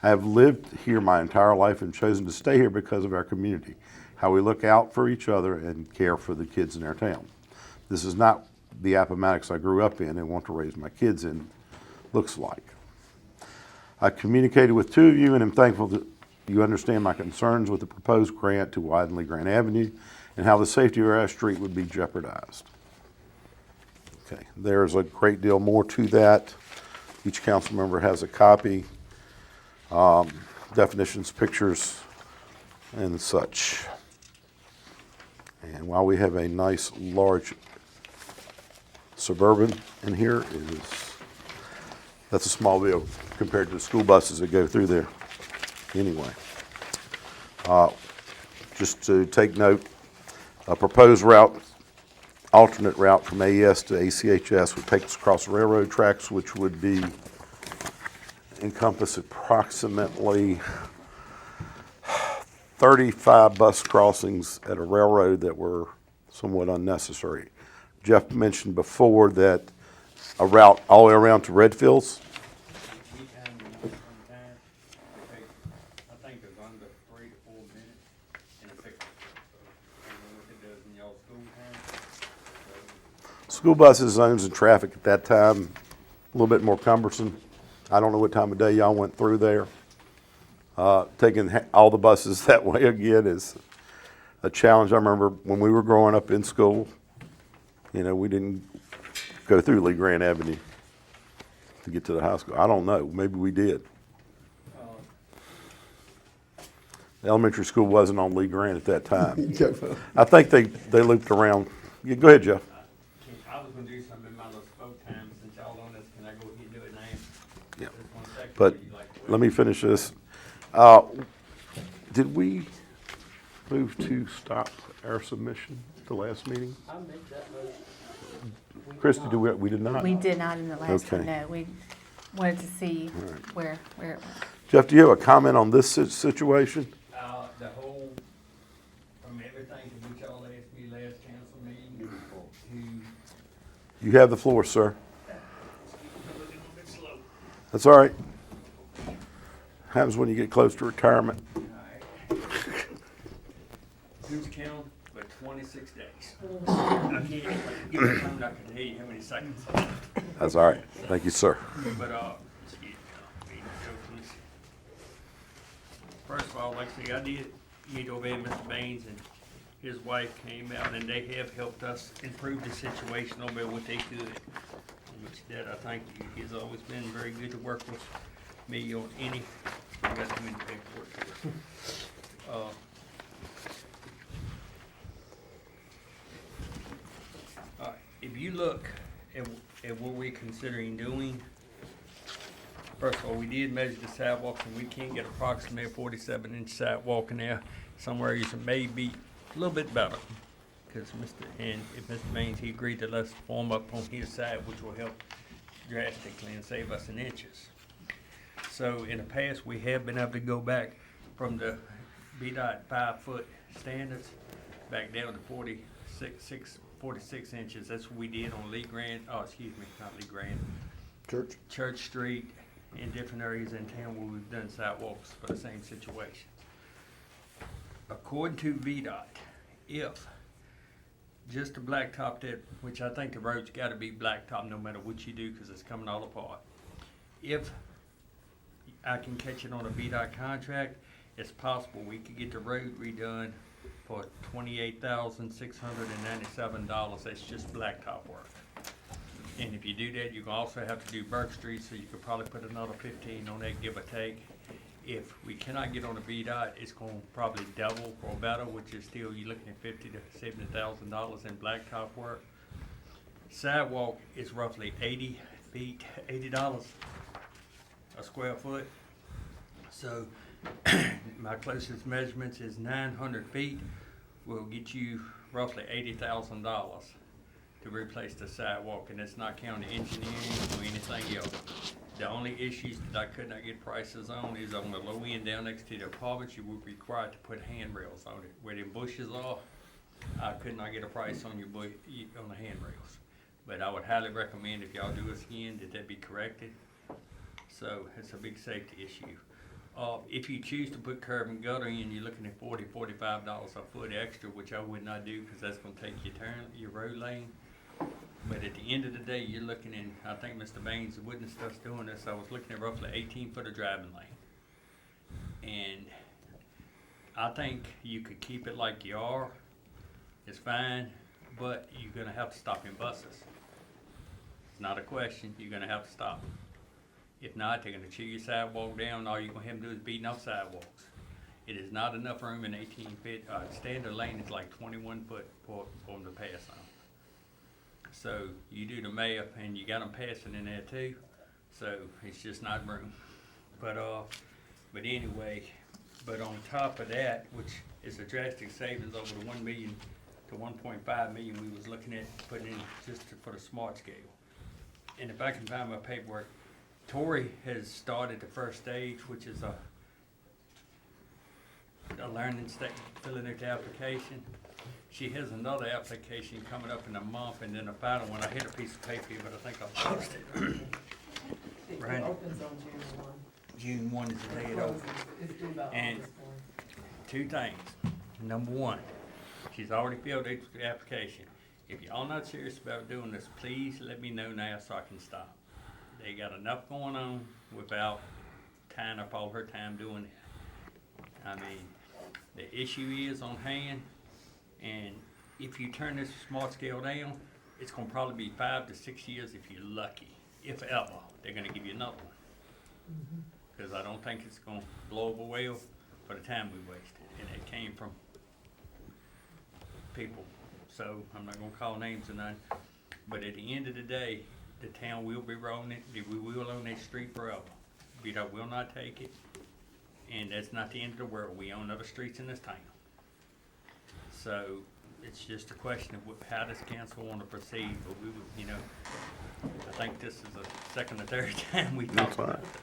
[SPEAKER 1] I have lived here my entire life and chosen to stay here because of our community, how we look out for each other and care for the kids in our town. This is not the Appomattox I grew up in and want to raise my kids in looks like. I communicated with 2 of you and am thankful that you understand my concerns with the proposed grant to widen Lee Grant Avenue and how the safety of our street would be jeopardized. Okay, there's a great deal more to that. Each council member has a copy, definitions, pictures, and such. And while we have a nice large Suburban in here, that's a small vehicle compared to the school buses that go through there anyway. Just to take note, a proposed route, alternate route from AES to ACHS would take us across the railroad tracks, which would encompass approximately 35 bus crossings at a railroad that were somewhat unnecessary. Jeff mentioned before that a route all the way around to Redfields.
[SPEAKER 10] I think it's under 3 to 4 minutes, and it takes, I don't know what it does in y'all school time.
[SPEAKER 1] School buses, zones, and traffic at that time little bit more cumbersome. I don't know what time of day y'all went through there. Taking all the buses that way again is a challenge. I remember when we were growing up in school, you know, we didn't go through Lee Grant Avenue to get to the high school. I don't know, maybe we did. The elementary school wasn't on Lee Grant at that time. I think they looped around. Yeah, go ahead, Jeff.
[SPEAKER 10] I was gonna do something in my little spoke time, since y'all on this, can I go ahead and do it now?
[SPEAKER 1] Yeah.
[SPEAKER 10] Just 1 second,
[SPEAKER 1] But
[SPEAKER 10] or you like to wait?
[SPEAKER 1] let me finish this. Did we move to stop our submission at the last meeting?
[SPEAKER 4] I make that motion.
[SPEAKER 1] Christie, we did not?
[SPEAKER 11] We did not in the last one,
[SPEAKER 1] Okay.
[SPEAKER 11] no. We wanted to see where it went.
[SPEAKER 1] Jeff, do you have a comment on this situation?
[SPEAKER 10] The whole, from everything to which y'all asked me last council meeting, to,
[SPEAKER 1] You have the floor, sir.
[SPEAKER 10] I'm looking a little bit slow.
[SPEAKER 1] That's all right. Happens when you get close to retirement.
[SPEAKER 10] Who's count, but 26 days. I can't give a time, I can tell you how many seconds.
[SPEAKER 1] That's all right. Thank you, sir.
[SPEAKER 10] But, excuse me, please. First of all, like I say, I did meet over there Mr. Baines and his wife came out, and they have helped us improve the situation over there what they could. Which that I think he's always been very good to work with me on any, I got too many paperwork here. All right, if you look at what we're considering doing, first of all, we did measure the sidewalks, and we can get approximately a 47-inch sidewalk in there. Some areas it may be a little bit better, because if Mr. Baines, he agreed to let's form up on his side, which will help drastically and save us in inches. So in the past, we have been able to go back from the VDOT 5-foot standards back down to 46 inches. That's what we did on Lee Grant, not Lee Grant, Church Street, in different areas in town where we've done sidewalks for the same situation. According to VDOT, if just the blacktop that, which I think the road's gotta be blacktop no matter what you do, cause it's coming all apart. If I can catch it on a VDOT contract, it's possible we could get the road redone for $28,697. That's just blacktop work. And if you do that, you can also have to do Burke Street, so you could probably put another 15 on that, give or take. If we cannot get on a VDOT, it's gonna probably double or better, which is still, you're looking at $50,000 to $70,000 in blacktop work. Sidewalk is roughly 80 feet, $80 a square foot. So my closest measurements is 900 feet will get you roughly $80,000 to replace the sidewalk, and it's not counting engineering or anything else. The only issues that I could not get prices on is on the low end down next to the apartments, you would be required to put handrails on it. Where the bushes are, I could not get a price on on the handrails. But I would highly recommend, if y'all do this again, that be corrected. So it's a big safety issue. If you choose to put curb and gutter in, you're looking at $40, $45 a foot extra, which I would not do, because that's gonna take your road lane. But at the end of the day, you're looking in, I think Mr. Baines witnessed us doing this, I was looking at roughly 18 foot of driving lane. And I think you could keep it like you are, it's fine, but you're gonna have to stop in buses. It's not a question, you're gonna have to stop. If not, they're gonna chew your sidewalk down, all you're gonna have them do is beating up sidewalks. It is not enough room in 18 feet, standard lane is like 21 foot for them to pass on. So you do the math, and you got them passing in there too, so it's just not room. But anyway, but on top of that, which is a drastic savings over the 1 million to 1.5 million we was looking at putting in just for the smart scale. And if I can find my paperwork, Tori has started the first stage, which is a learning stage, filling out the application. She has another application coming up in a month, and then a final one. I had a piece of paper here, but I think I'll post it. Right.
[SPEAKER 12] It opens on June 1.
[SPEAKER 10] June 1 is the day it opens.
[SPEAKER 12] It's due about
[SPEAKER 10] And
[SPEAKER 12] August 1.
[SPEAKER 10] two things. Number one, she's already filled out the application. If y'all not serious about doing this, please let me know now so I can stop. they got enough going on without tying up all her time doing it. I mean, the issue is on hand, and if you turn this smart scale down, it's gonna probably be 5 to 6 years if you're lucky, if ever, they're gonna give you another one. Cause I don't think it's gonna blow over well for the time we wasted, and it came from people, so I'm not gonna call names or none, but at the end of the day, the town will be rolling it, we will own that street forever. VDOT will not take it, and that's not the end of the world, we own other streets in this town. So, it's just a question of how does council wanna proceed, but we would, you know, I think this is the second or third time we talked
[SPEAKER 1] fine.
[SPEAKER 10] about this.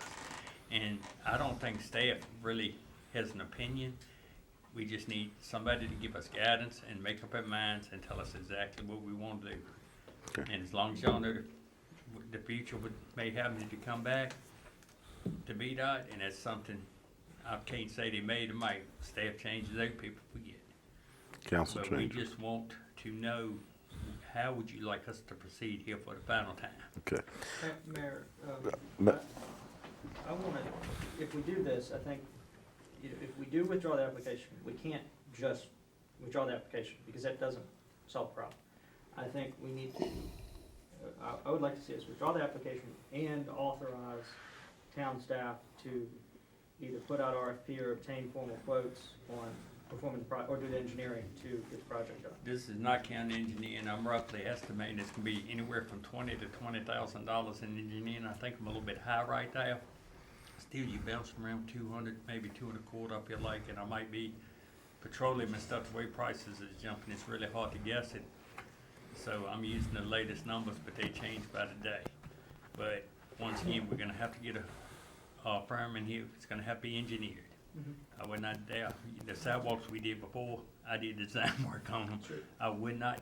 [SPEAKER 10] And I don't think staff really has an opinion. We just need somebody to give us guidance and make up our minds and tell us exactly what we want to do.
[SPEAKER 1] Okay.
[SPEAKER 10] And as long as y'all know the future may have me to come back to VDOT, and that's something, I can't say they may or might. Staff changes, other people forget.
[SPEAKER 1] Council
[SPEAKER 10] But we
[SPEAKER 1] changes.
[SPEAKER 10] just want to know, how would you like us to proceed here for the final time?
[SPEAKER 1] Okay.
[SPEAKER 4] Mayor,
[SPEAKER 1] But-
[SPEAKER 4] I wanna, if we do this, I think, if we do withdraw the application, we can't just withdraw the application, because that doesn't solve the problem. I think we need to, I would like to see us withdraw the application and authorize town staff to either put out RFP or obtain formal quotes on performing or do the engineering to get the project done.
[SPEAKER 10] This is not county engineering, I'm roughly estimating it's gonna be anywhere from $20,000 to $20,000 in engineering, I think I'm a little bit high right now. Still, you bounce around 200, maybe 225 up here like, and I might be petroleum and stuff, the way prices is jumping, it's really hard to guess it. So I'm using the latest numbers, but they change by the day. But once again, we're gonna have to get a firm in here, it's gonna have to be engineered. I would not dare, the sidewalks we did before, I did design work on them. I would not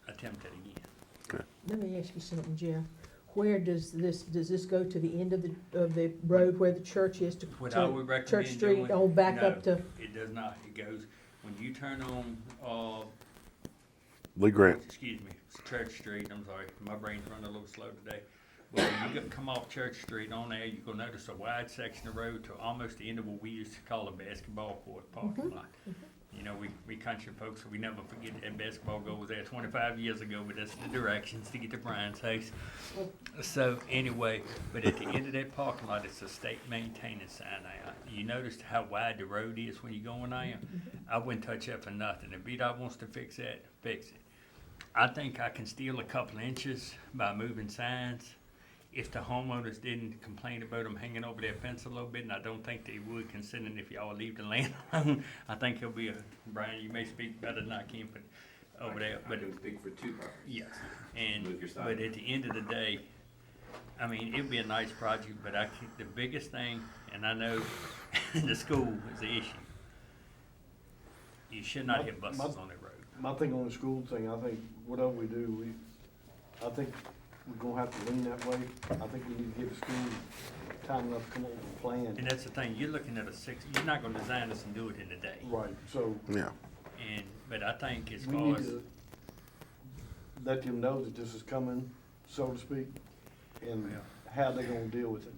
[SPEAKER 10] attempt it again.
[SPEAKER 13] Let me ask you something, Jeff. Where does this go to the end of the road where the church is to
[SPEAKER 10] What I would recommend
[SPEAKER 13] Church Street,
[SPEAKER 10] doing-
[SPEAKER 13] on back
[SPEAKER 10] no,
[SPEAKER 13] up to?
[SPEAKER 10] It does not, it goes, when you turn on,
[SPEAKER 1] Lee Grant.
[SPEAKER 10] excuse me, it's Church Street, I'm sorry, my brain's running a little slow today. But when you come off Church Street on there, you're gonna notice a wide section of road to almost the end of what we used to call a basketball court parking lot. You know, we country folks, so we never forget that basketball goal was there 25 years ago, but that's the directions to get to Brian's house. So anyway, but at the end of that parking lot, it's a state maintaining sign now. You noticed how wide the road is when you're going there? I wouldn't touch that for nothing. If VDOT wants to fix that, fix it. I think I can steal a couple inches by moving signs. If the homeowners didn't complain about them hanging over their fence a little bit, and I don't think they would, considering if y'all leave the land alone, I think he'll be Brian, you may speak better than I can, but over there, but.
[SPEAKER 14] I can speak for two properties.
[SPEAKER 10] Yes, and,
[SPEAKER 14] Move your sign.
[SPEAKER 10] but at the end of the day, I mean, it'd be a nice project, but the biggest thing, and I know the school is the issue. You should not have buses on that road.
[SPEAKER 8] My thing on the school thing, I think whatever we do, I think we're gonna have to lean that way. I think we need to give the school time enough to come up with a plan.
[SPEAKER 10] And that's the thing, you're looking at you're not gonna design this and do it in a day.
[SPEAKER 8] Right, so
[SPEAKER 1] Yeah.
[SPEAKER 10] But I think as
[SPEAKER 8] we
[SPEAKER 10] far
[SPEAKER 8] need
[SPEAKER 10] as,
[SPEAKER 8] to let them know that this is coming, so to speak, and how they're gonna deal with it.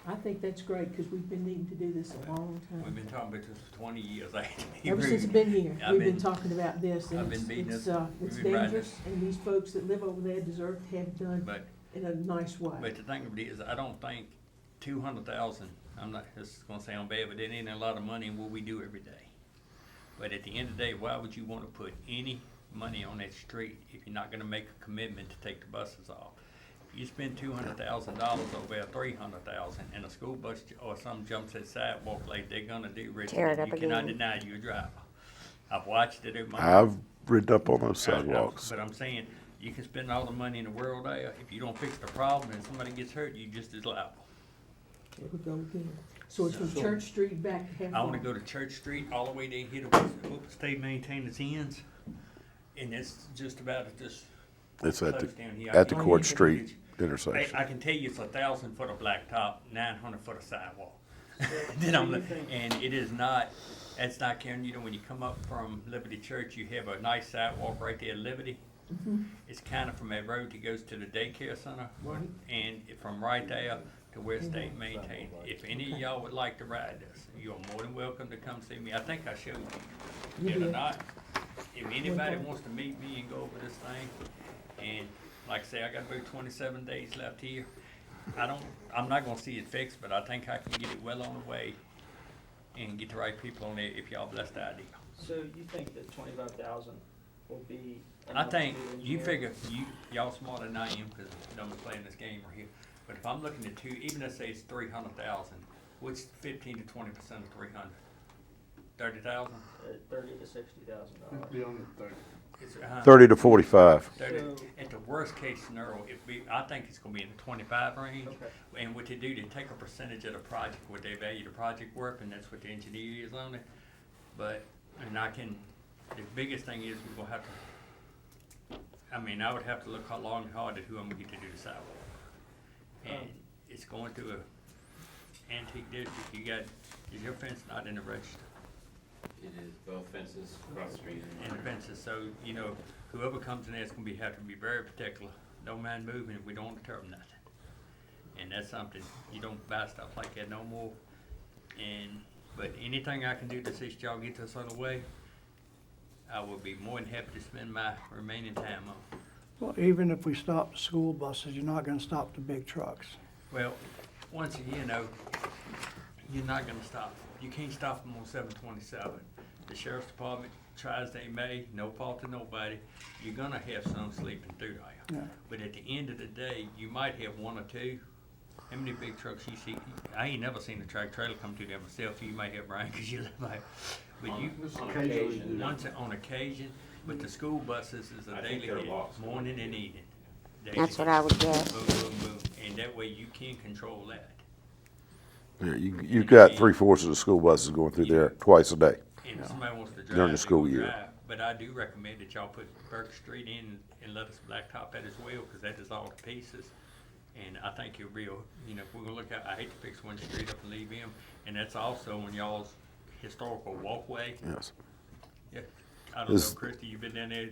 [SPEAKER 13] I think that's great, because we've been needing to do this a long
[SPEAKER 10] we've
[SPEAKER 13] time.
[SPEAKER 10] been talking about this for 20 years, I hate to be
[SPEAKER 13] Ever since
[SPEAKER 10] rude.
[SPEAKER 13] I've been here,
[SPEAKER 10] I've
[SPEAKER 13] we've been
[SPEAKER 10] been-
[SPEAKER 13] talking about this,
[SPEAKER 10] I've
[SPEAKER 13] and
[SPEAKER 10] been beating
[SPEAKER 13] it's
[SPEAKER 10] this-
[SPEAKER 13] it's
[SPEAKER 10] we've been riding
[SPEAKER 13] dangerous,
[SPEAKER 10] this.
[SPEAKER 13] and these folks that live over there deserve to have it done
[SPEAKER 10] But,
[SPEAKER 13] in a nice way.
[SPEAKER 10] but the thing of it is, I don't think 200,000, I'm not just gonna sound bad, but it ain't a lot of money in what we do every day. But at the end of the day, why would you wanna put any money on that street if you're not gonna make a commitment to take the buses off? If you spend $200,000 over there, 300,000, and a school bus or some jumps that sidewalk like they're gonna do, Richard,
[SPEAKER 2] Tear it up
[SPEAKER 10] you cannot
[SPEAKER 2] again.
[SPEAKER 10] deny you a driver. I've watched it at my.
[SPEAKER 1] I've ridden up on those sidewalks.
[SPEAKER 10] But I'm saying, you can spend all the money in the world there, if you don't fix the problem and somebody gets hurt, you just as liable.
[SPEAKER 13] There we go again. So it's from
[SPEAKER 10] So-
[SPEAKER 13] Church Street back to half.
[SPEAKER 10] I wanna go to Church Street, all the way down here to where the state maintains its ends, and it's just about at this
[SPEAKER 1] It's at
[SPEAKER 10] close
[SPEAKER 1] the,
[SPEAKER 10] down here.
[SPEAKER 1] at the
[SPEAKER 10] I
[SPEAKER 1] Court
[SPEAKER 10] can't-
[SPEAKER 1] Street
[SPEAKER 10] I
[SPEAKER 1] intersection.
[SPEAKER 10] can tell you it's 1,000 foot of blacktop, 900 foot of sidewalk. Then
[SPEAKER 4] So
[SPEAKER 10] I'm,
[SPEAKER 4] you think-
[SPEAKER 10] and it is not, that's not counting, you know, when you come up from Liberty Church, you have a nice sidewalk right there at Liberty. It's kind of from that road that goes to the daycare center, and from right there to where state maintained. If any of y'all would like to ride this, you're more than welcome to come see me. I think I showed you.
[SPEAKER 13] You
[SPEAKER 10] Did I
[SPEAKER 13] did.
[SPEAKER 10] not? If anybody wants to meet me and go over this thing, and like I say, I got about 27 days left here. I'm not gonna see it fixed, but I think I can get it well on the way and get the right people on it if y'all bless the idea.
[SPEAKER 4] So you think that 25,000 will be
[SPEAKER 10] I
[SPEAKER 4] enough
[SPEAKER 10] think,
[SPEAKER 4] to
[SPEAKER 10] you
[SPEAKER 4] engineer?
[SPEAKER 10] figure, y'all smarter than I am, cause I'm playing this game right here. But if I'm looking at even let's say it's 300,000, what's 15 to 20% of 300? 30,000?
[SPEAKER 4] 30 to 60,000
[SPEAKER 8] It'd
[SPEAKER 4] dollars.
[SPEAKER 8] be under 30.
[SPEAKER 10] It's,
[SPEAKER 1] 30 to 45.
[SPEAKER 10] 30.
[SPEAKER 4] So-
[SPEAKER 10] At the worst case scenario, I think it's gonna be in the 25 range.
[SPEAKER 4] Okay.
[SPEAKER 10] And what they do, they take a percentage of the project, what they value the project worth, and that's what the engineer is on it. But, and the biggest thing is we're gonna have to, I would have to look long and hard at who I'm gonna get to do the sidewalk. And it's going through a antique district. Is your fence not in the register?
[SPEAKER 9] It is both fences across the street.
[SPEAKER 10] And the fences, so, whoever comes in there is gonna have to be very particular. Don't mind moving if we don't disturb nothing. And that's something, you don't buy stuff like that no more. But anything I can do to assist y'all get this on the way, I will be more than happy to spend my remaining time on.
[SPEAKER 14] Well, even if we stop the school buses, you're not gonna stop the big trucks.
[SPEAKER 10] Well, once again, though, you're not gonna stop. You can't stop them on 727. The sheriff's department tries they may, no fault to nobody. You're gonna have some sleeping through there.
[SPEAKER 14] Yeah.
[SPEAKER 10] But at the end of the day, you might have one or two. How many big trucks you see? I ain't never seen a track trailer come through there myself. You may have, Brian, because you live by. But you,
[SPEAKER 9] On occasion.
[SPEAKER 10] once on occasion, but the school buses is a
[SPEAKER 9] I think
[SPEAKER 10] daily
[SPEAKER 9] they're
[SPEAKER 10] hit,
[SPEAKER 9] lost.
[SPEAKER 10] morning and evening. Daily
[SPEAKER 2] That's what
[SPEAKER 10] hit.
[SPEAKER 2] I would guess.
[SPEAKER 10] Boom, boom, boom. And that way you can control that.
[SPEAKER 1] Yeah, you've got 3/4 of the school buses going through there twice a day.
[SPEAKER 10] And if somebody wants to drive.
[SPEAKER 1] During the
[SPEAKER 10] they
[SPEAKER 1] school
[SPEAKER 10] will
[SPEAKER 1] year.
[SPEAKER 10] drive. But I do recommend that y'all put Burke Street in and let us blacktop that as well, because that is all the pieces. And I think you're real, if we're gonna look at, I hate to fix one street up and leave him, and that's also on y'all's historical walkway.
[SPEAKER 1] Yes.
[SPEAKER 10] Yeah, I don't know,
[SPEAKER 1] Is-
[SPEAKER 10] Christie, you've been down there,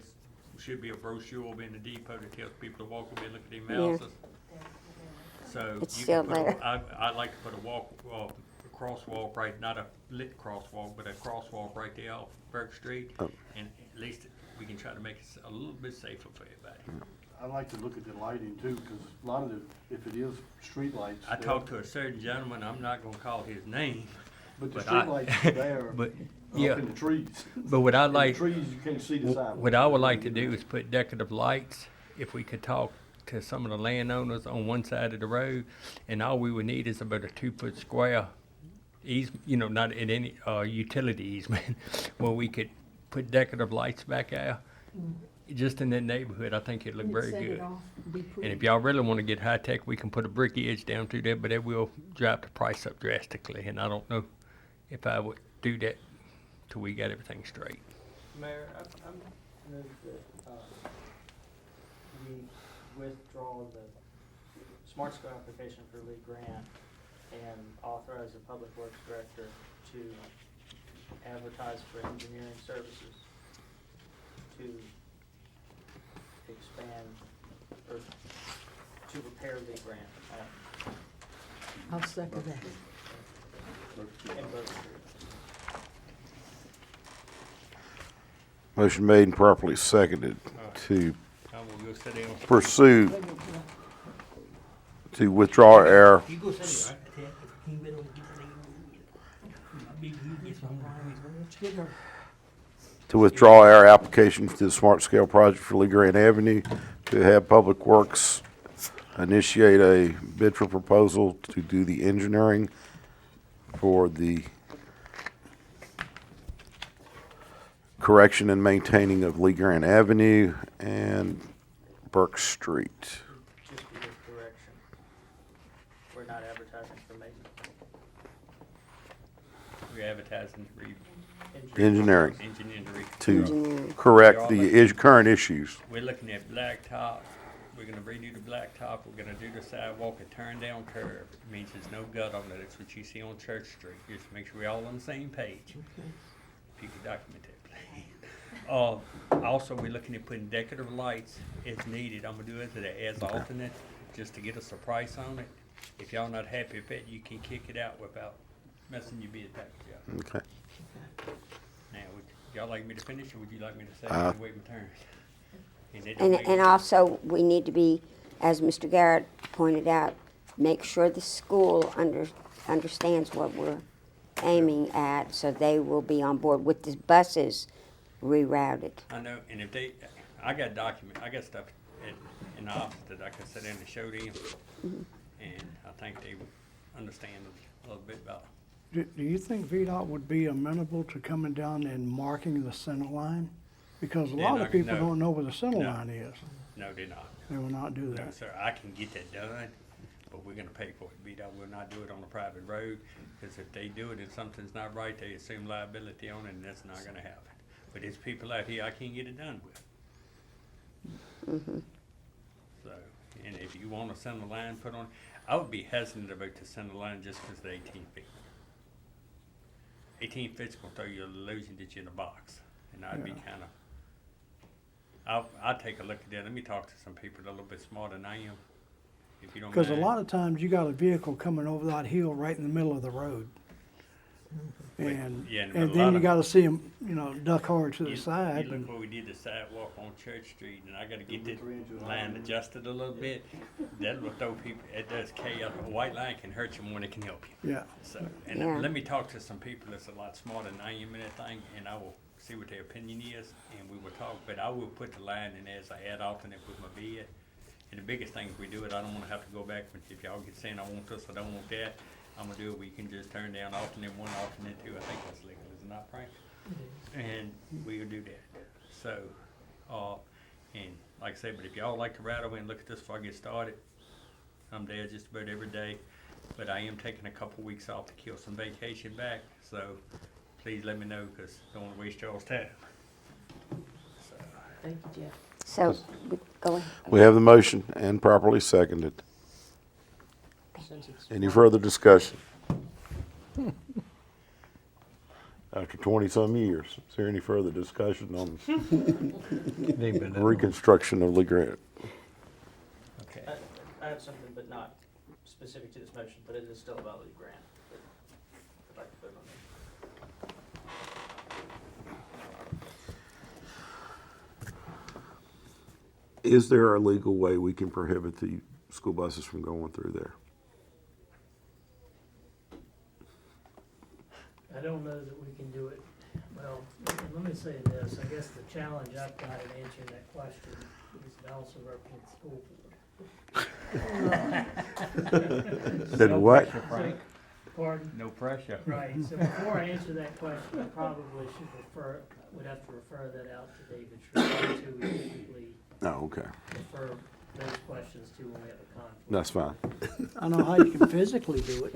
[SPEAKER 10] should be a brochure over in the depot that tells people to walk over and look at their
[SPEAKER 2] Yeah.
[SPEAKER 10] houses. So
[SPEAKER 2] It's
[SPEAKER 10] you
[SPEAKER 2] still
[SPEAKER 10] can put,
[SPEAKER 2] there.
[SPEAKER 10] I'd like to put a crosswalk right, not a lit crosswalk, but a crosswalk right there off Burke Street.
[SPEAKER 1] Oh.
[SPEAKER 10] And at least we can try to make it a little bit safer for everybody.
[SPEAKER 8] I like to look at the lighting too, because a lot of if it is street lights.
[SPEAKER 10] I talked to a certain gentleman, I'm not gonna call his name,
[SPEAKER 8] But the
[SPEAKER 10] but
[SPEAKER 8] street
[SPEAKER 10] I-
[SPEAKER 8] lights are there,
[SPEAKER 10] but,
[SPEAKER 8] up
[SPEAKER 10] yeah.
[SPEAKER 8] in the trees.
[SPEAKER 10] But what I
[SPEAKER 8] In the
[SPEAKER 10] like,
[SPEAKER 8] trees, you can't see the sidewalk.
[SPEAKER 10] what I would like to do is put decorative lights, if we could talk to some of the landowners on one side of the road, and all we would need is about a 2-foot square not in any, utility easement, where we could put decorative lights back there. Just in that neighborhood, I think it'd look very
[SPEAKER 13] Set it
[SPEAKER 10] good.
[SPEAKER 13] off, be
[SPEAKER 10] And
[SPEAKER 13] pretty.
[SPEAKER 10] if y'all really wanna get high-tech, we can put a brick edge down through there, but that will drive the price up drastically, and I don't know if I would do that till we got everything straight.
[SPEAKER 4] Mayor, I'm move that, we withdraw the Smart School application for Lee Grant and authorize the Public Works Director to advertise for engineering services to expand, or to repair Lee Grant
[SPEAKER 13] I'll second that.
[SPEAKER 4] in Burke Street.
[SPEAKER 1] Motion made and properly seconded to
[SPEAKER 10] I will go sit down.
[SPEAKER 1] pursue, to withdraw our,
[SPEAKER 10] You go sit down, right?
[SPEAKER 1] to withdraw our application to the Smart Scale Project for Lee Grant Avenue, to have Public Works initiate a bid for proposal to do the engineering for the correction and maintaining of Lee Grant Avenue and Burke Street.
[SPEAKER 4] Just be with direction. We're not advertising for maintenance.
[SPEAKER 10] We're advertising to
[SPEAKER 1] Engineering.
[SPEAKER 10] engineering
[SPEAKER 1] To correct the current issues.
[SPEAKER 10] We're looking at blacktop. We're gonna redo the blacktop. We're gonna do the sidewalk and turn down curve. It means there's no gut on it. That's what you see on Church Street. Just make sure we're all on the same page. If you could document that, please. Also, we're looking at putting decorative lights as needed. I'm gonna do it as alternate, just to get us a price on it. If y'all not happy with it, you can kick it out without messing your bid back, Jeff.
[SPEAKER 1] Okay.
[SPEAKER 10] Now, would y'all like me to finish, or would you like me to say, wait my turn?
[SPEAKER 2] And also, we need to be, as Mr. Garrett pointed out, make sure the school understands what we're aiming at, so they will be on board with the buses rerouted.
[SPEAKER 10] I know, and if they, I got stuff in the office that I can sit in and show them, and I think they would understand a little bit about.
[SPEAKER 14] Do you think VDOT would be amenable to coming down and marking the center line? Because a
[SPEAKER 10] They're
[SPEAKER 14] lot
[SPEAKER 10] not-
[SPEAKER 14] of people
[SPEAKER 10] no.
[SPEAKER 14] don't know where the center
[SPEAKER 10] No.
[SPEAKER 14] line is.
[SPEAKER 10] No, they're not.
[SPEAKER 14] They will not do
[SPEAKER 10] No,
[SPEAKER 14] that.
[SPEAKER 10] sir, I can get that done, but we're gonna pay for it. VDOT will not do it on a private road, because if they do it and something's not right, they assume liability on it, and that's not gonna happen. But there's people out here I can't get it done with. So, and if you want a center line put on, I would be hesitant about the center line just because of the 18 feet. 18 feet's gonna throw you an illusion that you're in a box, and I'd be kinda, I'll take a look at that. Let me talk to some people that are a little bit smarter than I am, if you don't mind.
[SPEAKER 14] Because a lot of times you got a vehicle coming over that hill right in the middle of the road. And,
[SPEAKER 10] yeah, but a
[SPEAKER 14] and
[SPEAKER 10] lot
[SPEAKER 14] then you
[SPEAKER 10] of-
[SPEAKER 14] gotta see them, duck hard to the
[SPEAKER 10] You
[SPEAKER 14] side.
[SPEAKER 10] look
[SPEAKER 14] and-
[SPEAKER 10] where we did the sidewalk on Church Street, and I gotta get that line adjusted a little bit. That will throw people, it does chaos. A white line can hurt you more than it can help you.
[SPEAKER 14] Yeah.
[SPEAKER 10] So, and
[SPEAKER 2] Yeah.
[SPEAKER 10] let me talk to some people that's a lot smarter than I am in that thing, and I will see what their opinion is, and we will talk. But I will put the line in as I add alternate with my bid. And the biggest thing, if we do it, I don't wanna have to go back, but if y'all get saying I want this, I don't want that, I'm gonna do it, we can just turn down alternate one, alternate two. I think that's legal, is it not, Frank? And we'll do that. So, and like I said, but if y'all like to ride over and look at this before I get started, I'm there just about every day. But I am taking a couple weeks off to kill some vacation back, so please let me know, because don't wanna waste y'all's time. So,
[SPEAKER 12] Thank you, Jeff.
[SPEAKER 2] So, go ahead.
[SPEAKER 1] We have the motion and properly seconded.
[SPEAKER 12] Since it's
[SPEAKER 1] Any further discussion? After 20-some years, is there any further discussion on reconstruction of Lee Grant?
[SPEAKER 10] okay.
[SPEAKER 4] I have something, but not specific to this motion, but it is still a valid grant. that I'd like to vote on.
[SPEAKER 1] Is there a legal way we can prohibit the school buses from going through there?
[SPEAKER 6] I don't know that we can do it, well, let me say this, I guess the challenge I've got in answering that question is I also represent the school board.
[SPEAKER 1] Then what?
[SPEAKER 10] Frank,
[SPEAKER 6] Pardon?
[SPEAKER 10] no pressure.
[SPEAKER 6] Right, so before I answer that question, I probably would have to refer that out to David Schreiber, who we typically
[SPEAKER 1] Oh, okay.
[SPEAKER 6] refer those questions to when we have a conflict.
[SPEAKER 1] That's fine.
[SPEAKER 14] I know how you can physically do it.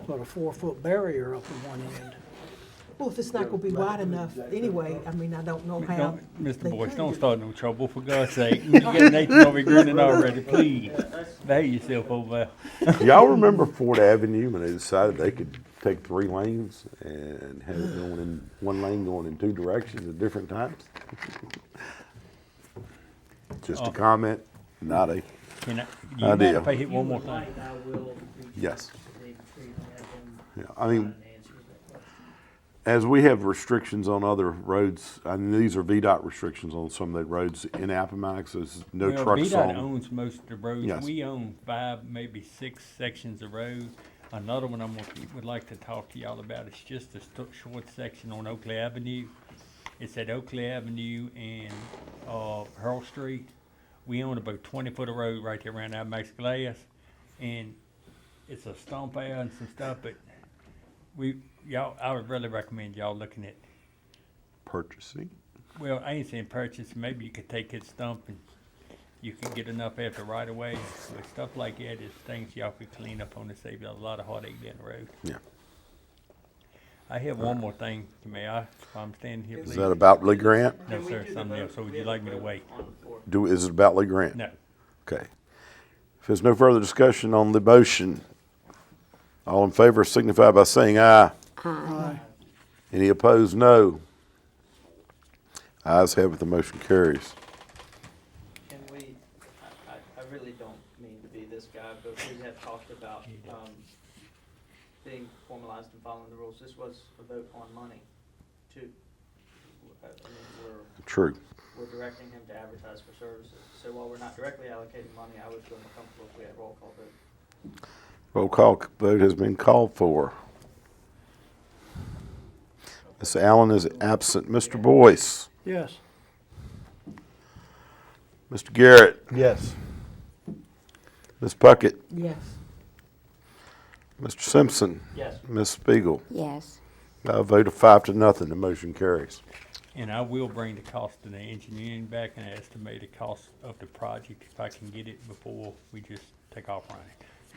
[SPEAKER 14] Put a 4-foot barrier up at one end.
[SPEAKER 13] Well, if it's not gonna be wide enough anyway, I mean, I don't know how.
[SPEAKER 10] Mr.
[SPEAKER 13] they
[SPEAKER 10] Boyce,
[SPEAKER 13] can
[SPEAKER 10] don't
[SPEAKER 13] do it.
[SPEAKER 10] start no trouble, for God's sake. You got Nathan over here grinning already, please. Behave yourself over there.
[SPEAKER 1] Y'all remember Ford Avenue when they decided they could take 3 lanes and have it going in one lane going in 2 directions at different times? Just a comment, not a,
[SPEAKER 10] Can I, do you mind
[SPEAKER 1] Idea.
[SPEAKER 10] if I hit
[SPEAKER 6] If you
[SPEAKER 10] one more
[SPEAKER 6] would
[SPEAKER 10] thing?
[SPEAKER 6] like, I will reach
[SPEAKER 1] Yes.
[SPEAKER 6] out to David Schreiber and have him
[SPEAKER 1] yeah, I mean,
[SPEAKER 6] answer that question.
[SPEAKER 1] as we have restrictions on other roads, I mean, these are VDOT restrictions on some of the roads in Appomattox, there's no
[SPEAKER 10] Well,
[SPEAKER 1] trucks
[SPEAKER 10] VDOT
[SPEAKER 1] on.
[SPEAKER 10] owns most of the roads.
[SPEAKER 1] Yes.
[SPEAKER 10] We own 5, maybe 6 sections of road. Another one would like to talk to y'all about, it's just a short section on Oakley Avenue. It's at Oakley Avenue and, Earl Street. We own about 20 foot of road right there around our Max Glass. And it's a stump out and some stuff, but I would really recommend y'all looking at,
[SPEAKER 1] Purchasing.
[SPEAKER 10] well, I ain't saying purchase, maybe you could take that stump and you can get enough after right away. But stuff like that is things y'all could clean up on to save you a lot of heartache down the road.
[SPEAKER 1] Yeah.
[SPEAKER 10] I have one more thing, may I, while I'm standing here,
[SPEAKER 1] Is
[SPEAKER 10] please?
[SPEAKER 1] that about Lee Grant?
[SPEAKER 10] No, sir, something else, so would you like me to wait?
[SPEAKER 1] Is it about Lee Grant?
[SPEAKER 10] No.
[SPEAKER 1] Okay. If there's no further discussion on the motion, all in favor signify by saying aye.
[SPEAKER 14] Aye.
[SPEAKER 1] Any opposed, no. Ayes have it, the motion carries.
[SPEAKER 4] Can we, I really don't mean to be this guy, but we have talked about, being formalized and following the rules. This was a vote on money, too. I mean,
[SPEAKER 1] True.
[SPEAKER 4] we're directing him to advertise for services. So while we're not directly allocating money, I would feel more comfortable if we had a roll call vote.
[SPEAKER 1] Roll call vote has been called for. Ms. Allen is absent. Mr. Boyce?
[SPEAKER 14] Yes.
[SPEAKER 1] Mr. Garrett?
[SPEAKER 8] Yes.
[SPEAKER 1] Ms. Puckett?
[SPEAKER 13] Yes.
[SPEAKER 1] Mr. Simpson?
[SPEAKER 4] Yes.
[SPEAKER 1] Ms. Spiegel?
[SPEAKER 2] Yes.
[SPEAKER 1] A vote of 5-0, the motion carries.
[SPEAKER 10] And I will bring the cost of the engineering back and estimate the cost of the project if I can get it before we just take off running.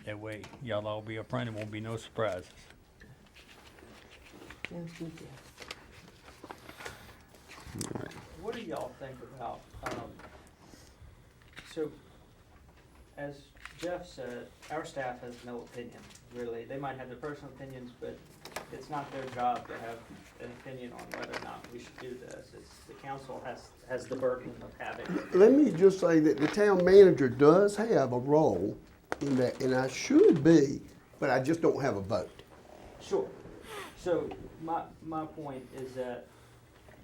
[SPEAKER 10] That way, y'all all be upfront, there won't be no surprises.
[SPEAKER 13] Sounds good, Jeff.
[SPEAKER 4] What do y'all think about, so, as Jeff said, our staff has no opinion, really. They might have their personal opinions, but it's not their job to have an opinion on whether or not we should do this. It's, the council has the burden of having it.
[SPEAKER 7] Let me just say that the town manager does have a role in that, and I should be, but I just don't have a vote.
[SPEAKER 4] Sure. So my point is that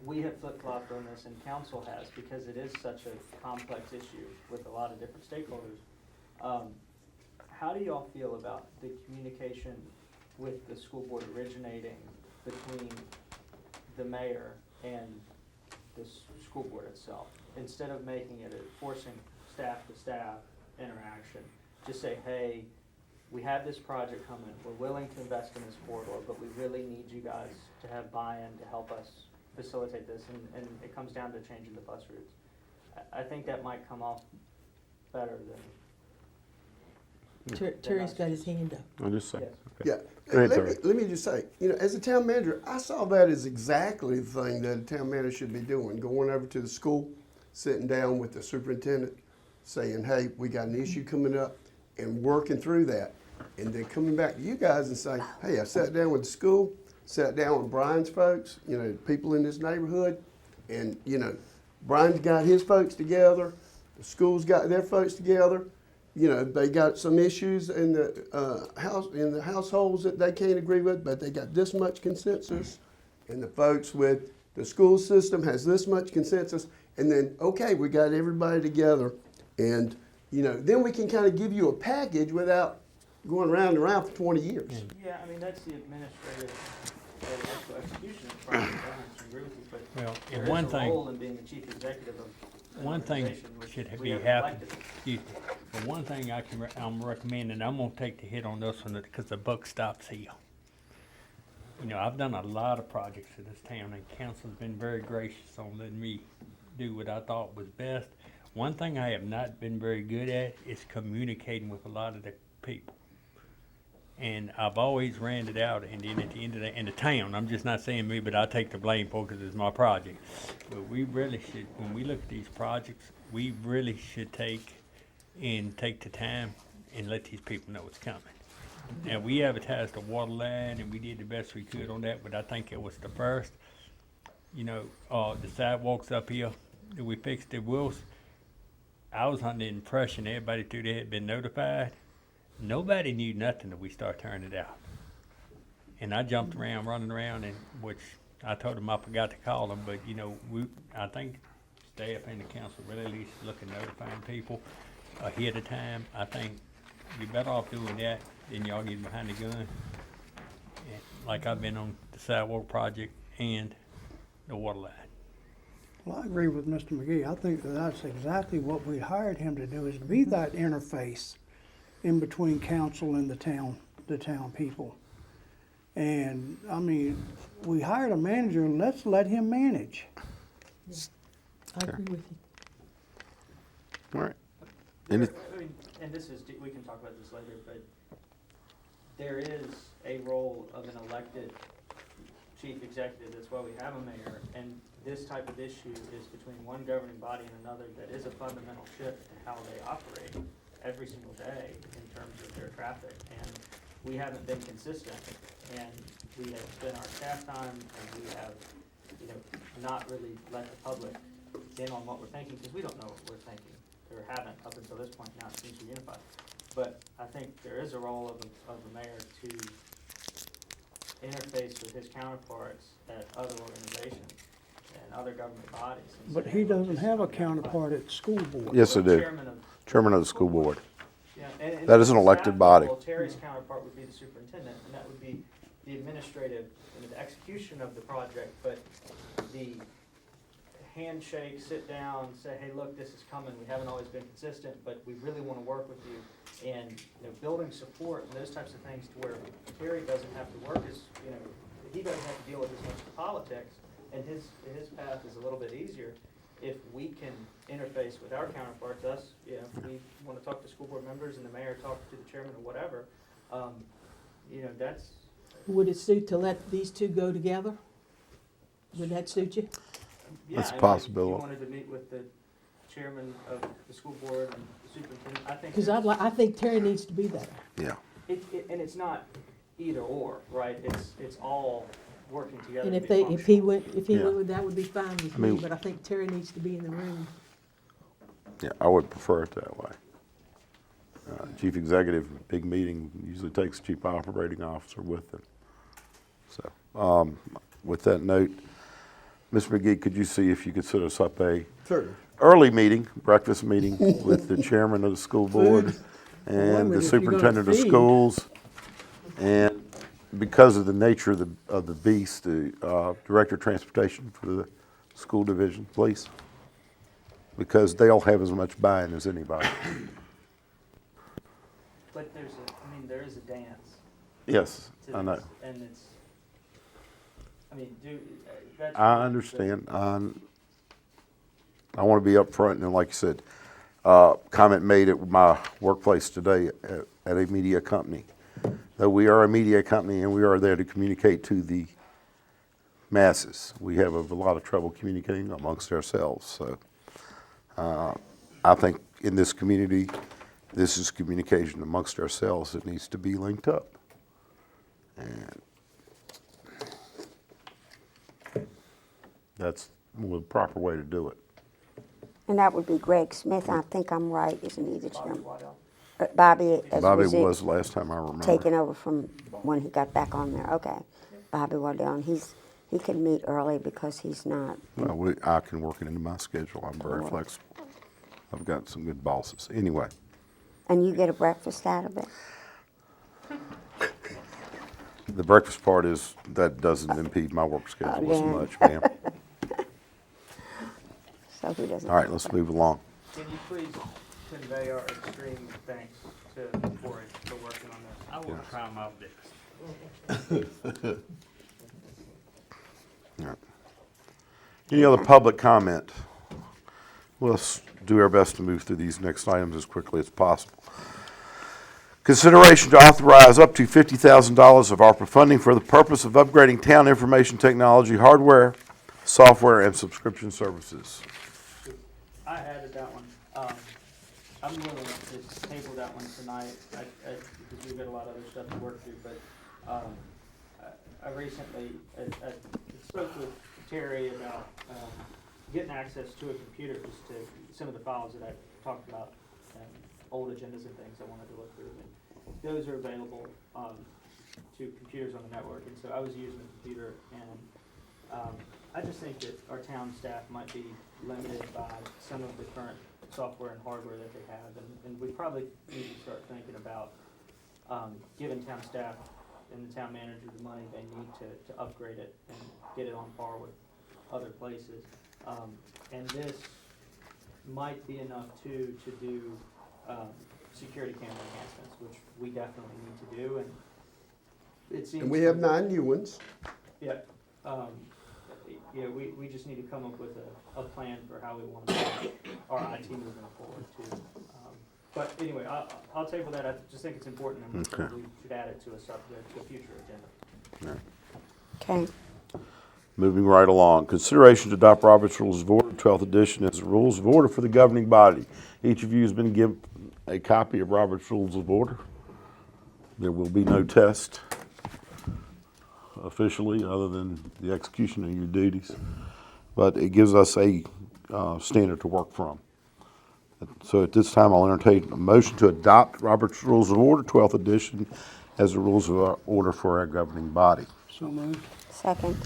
[SPEAKER 4] we have flip-flopped on this and council has because it is such a complex issue with a lot of different stakeholders. How do y'all feel about the communication with the school board originating between the mayor and the school board itself? Instead of making it a forcing staff-to-staff interaction, just say, hey, we have this project coming, we're willing to invest in this corridor, but we really need you guys to have buy-in to help us facilitate this, and it comes down to changing the bus routes. I think that might come off better than.
[SPEAKER 13] Terry's got his hand up.
[SPEAKER 1] I'll just say.
[SPEAKER 4] Yes.
[SPEAKER 7] Yeah,
[SPEAKER 1] Go ahead, Terry.
[SPEAKER 7] let me just say, as a town manager, I saw that as exactly the thing that a town manager should be doing, going over to the school, sitting down with the superintendent, saying, hey, we got an issue coming up, and working through that, and then coming back to you guys and saying, hey, I sat down with the school, sat down with Brian's folks, people in this neighborhood, and, Brian's got his folks together, the school's got their folks together, they got some issues in the households that they can't agree with, but they got this much consensus, and the folks with the school system has this much consensus, and then, okay, we got everybody together, and, then we can kind of give you a package without going round and round for 20 years.
[SPEAKER 4] Yeah, I mean, that's the administrative and actual execution of Brian Brown, I agree with you, but
[SPEAKER 10] Well,
[SPEAKER 4] there
[SPEAKER 10] and
[SPEAKER 4] is
[SPEAKER 10] one
[SPEAKER 4] a
[SPEAKER 10] thing,
[SPEAKER 4] role in being the chief executive of an
[SPEAKER 10] one thing
[SPEAKER 4] organization, which
[SPEAKER 10] should
[SPEAKER 4] we
[SPEAKER 10] be
[SPEAKER 4] haven't
[SPEAKER 10] happening.
[SPEAKER 4] elected.
[SPEAKER 10] But one thing I'm recommending, I'm gonna take the hit on this one because the buck stops here. I've done a lot of projects in this town, and council's been very gracious on letting me do what I thought was best. One thing I have not been very good at is communicating with a lot of the people. And I've always ran it out, and then at the end of the town, I'm just not saying me, but I take the blame for it because it's my project. But we really should, when we look at these projects, we really should take the time and let these people know it's coming. Now, we advertised the water line, and we did the best we could on that, but I think it was the first. The sidewalks up here that we fixed at Wills, I was under the impression everybody through there had been notified. Nobody knew nothing that we started turning it out. And I jumped around, running around, and which I told them I forgot to call them, but I think staff and the council really at least look at notifying people ahead of time. I think you're better off doing that than y'all getting behind the gun. And like I've been on the sidewalk project and the water line.
[SPEAKER 14] Well, I agree with Mr. McGee. I think that's exactly what we hired him to do, is to be that interface in between council and the town people. And, we hired a manager, let's let him manage.
[SPEAKER 13] I agree with you.
[SPEAKER 1] All right.
[SPEAKER 4] And this is, we can talk about this later, but there is a role of an elected chief executive. That's why we have a mayor. And this type of issue is between one governing body and another that is a fundamental shift in how they operate every single day in terms of their traffic. And we haven't been consistent. And we have spent our staff time, and we have you know, not really let the public in on what we're thinking, because we don't know what we're thinking, or haven't up until this point. Now it seems to be unified. But I think there is a role of the mayor to interface with his counterparts at other organizations and other government bodies. And
[SPEAKER 14] But
[SPEAKER 4] say,
[SPEAKER 14] he
[SPEAKER 4] "Hey, look,
[SPEAKER 14] doesn't
[SPEAKER 4] this is
[SPEAKER 14] have a
[SPEAKER 4] what we gotta fight."
[SPEAKER 14] counterpart at the school board.
[SPEAKER 1] Yes, I
[SPEAKER 4] Well,
[SPEAKER 1] do. Chairman of the school board.
[SPEAKER 4] Yeah, and
[SPEAKER 1] That is an
[SPEAKER 4] at the
[SPEAKER 1] elected
[SPEAKER 4] staff
[SPEAKER 1] body.
[SPEAKER 4] level, Terry's counterpart would be the superintendent, and that would be the administrative, the execution of the project, but the handshake, sit down, say, hey, look, this is coming, we haven't always been consistent, but we really want to work with you, and, you know, building support and those types of things to where Terry doesn't have to work as, you know, he doesn't have to deal with as much politics, and his path is a little bit easier if we can interface with our counterparts, us, you know, if we want to talk to school board members and the mayor talk to the chairman or whatever, you know, that's.
[SPEAKER 13] Would it suit to let these two go together? Would that suit you?
[SPEAKER 4] Yeah,
[SPEAKER 1] That's a
[SPEAKER 4] I mean,
[SPEAKER 1] possibility.
[SPEAKER 4] if you wanted to meet with the chairman of the school board and the superintendent, I think.
[SPEAKER 13] Because I think Terry needs to be there.
[SPEAKER 1] Yeah.
[SPEAKER 4] And it's not either or, right? It's all working together
[SPEAKER 13] And
[SPEAKER 4] to be
[SPEAKER 13] if he
[SPEAKER 4] functional.
[SPEAKER 13] went,
[SPEAKER 1] Yeah.
[SPEAKER 13] with that would be fine with
[SPEAKER 1] I
[SPEAKER 13] me,
[SPEAKER 1] mean-
[SPEAKER 13] but I think Terry needs to be in the room.
[SPEAKER 1] Yeah, I would prefer it that way. Chief executive, big meeting, usually takes chief operating officer with them. So, with that note, Ms. McGee, could you see if you could set us up a
[SPEAKER 7] Certainly.
[SPEAKER 1] early meeting, breakfast meeting with the chairman of the school board and
[SPEAKER 13] Well,
[SPEAKER 1] the
[SPEAKER 13] if you're gonna
[SPEAKER 1] superintendent of
[SPEAKER 13] feed.
[SPEAKER 1] schools? And because of the nature of the beast, the director of transportation for the school division, please. Because they'll have as much buy-in as anybody.
[SPEAKER 4] But there is a dance
[SPEAKER 1] Yes,
[SPEAKER 4] to
[SPEAKER 1] I know.
[SPEAKER 4] this, and it's, that's.
[SPEAKER 1] I understand. I want to be upfront, and like you said, comment made at my workplace today at a media company. That we are a media company and we are there to communicate to the masses. We have a lot of trouble communicating amongst ourselves. So I think in this community, this is communication amongst ourselves that needs to be linked up. And that's the proper way to do it.
[SPEAKER 2] And that would be Greg Smith, I think I'm right, isn't he the
[SPEAKER 4] Bobby
[SPEAKER 2] chairman?
[SPEAKER 4] Waddell.
[SPEAKER 2] Bobby
[SPEAKER 1] Bobby
[SPEAKER 2] was
[SPEAKER 1] was last time I remember.
[SPEAKER 2] taken over from when he got back on there, okay. Bobby Waddell, and he can meet early because he's not,
[SPEAKER 1] Well, I can work it into my schedule. I'm very flexible. I've got some good bosses. Anyway,
[SPEAKER 2] and you get a breakfast out of it?
[SPEAKER 1] the breakfast part that doesn't impede my work schedule as
[SPEAKER 2] Dan.
[SPEAKER 1] much, ma'am.
[SPEAKER 2] So who doesn't?
[SPEAKER 1] All right, let's move along.
[SPEAKER 4] Can you please convey our extreme thanks to Corey for working on this?
[SPEAKER 10] I will try my best.
[SPEAKER 1] All right. Any other public comment? Let's do our best to move through these next items as quickly as possible. Consideration to authorize up to $50,000 of ARPA funding for the purpose of upgrading town information technology hardware, software, and subscription services.
[SPEAKER 4] I added that one. I'm willing to table that one tonight, because we've got a lot of other stuff to work through, but, I recently, I spoke with Terry about, getting access to a computer, just to, some of the files that I talked about, old agendas and things I wanted to look through, and those are available, to computers on the network, and so I was using the computer, and, I just think that our town staff might be limited by some of the current software and hardware that they have, and we probably need to start thinking about giving town staff and the town manager the money they need to upgrade it and get it on par with other places. And this might be enough too to do security camera enhancements, which we definitely need to do, and it seems.
[SPEAKER 7] And we have 9 new ones.
[SPEAKER 4] Yeah, yeah, we just need to come up with a plan for how we want to manage our IT moving forward too. But anyway, I'll table that. I just think it's important, and
[SPEAKER 1] Okay.
[SPEAKER 4] we should add it to a future agenda.
[SPEAKER 2] Okay,
[SPEAKER 1] Moving right along. Consideration to adopt Robert's Rules of Order, 12th edition, as the rules of order for the governing body. Each of you has been given a copy of Robert's Rules of Order. There will be no test. officially, other than the execution of your duties. But it gives us a standard to work from. So at this time, I'll entertain a motion to adopt Robert's Rules of Order, 12th edition, as the rules of order for our governing body.
[SPEAKER 14] So moved.
[SPEAKER 2] Second.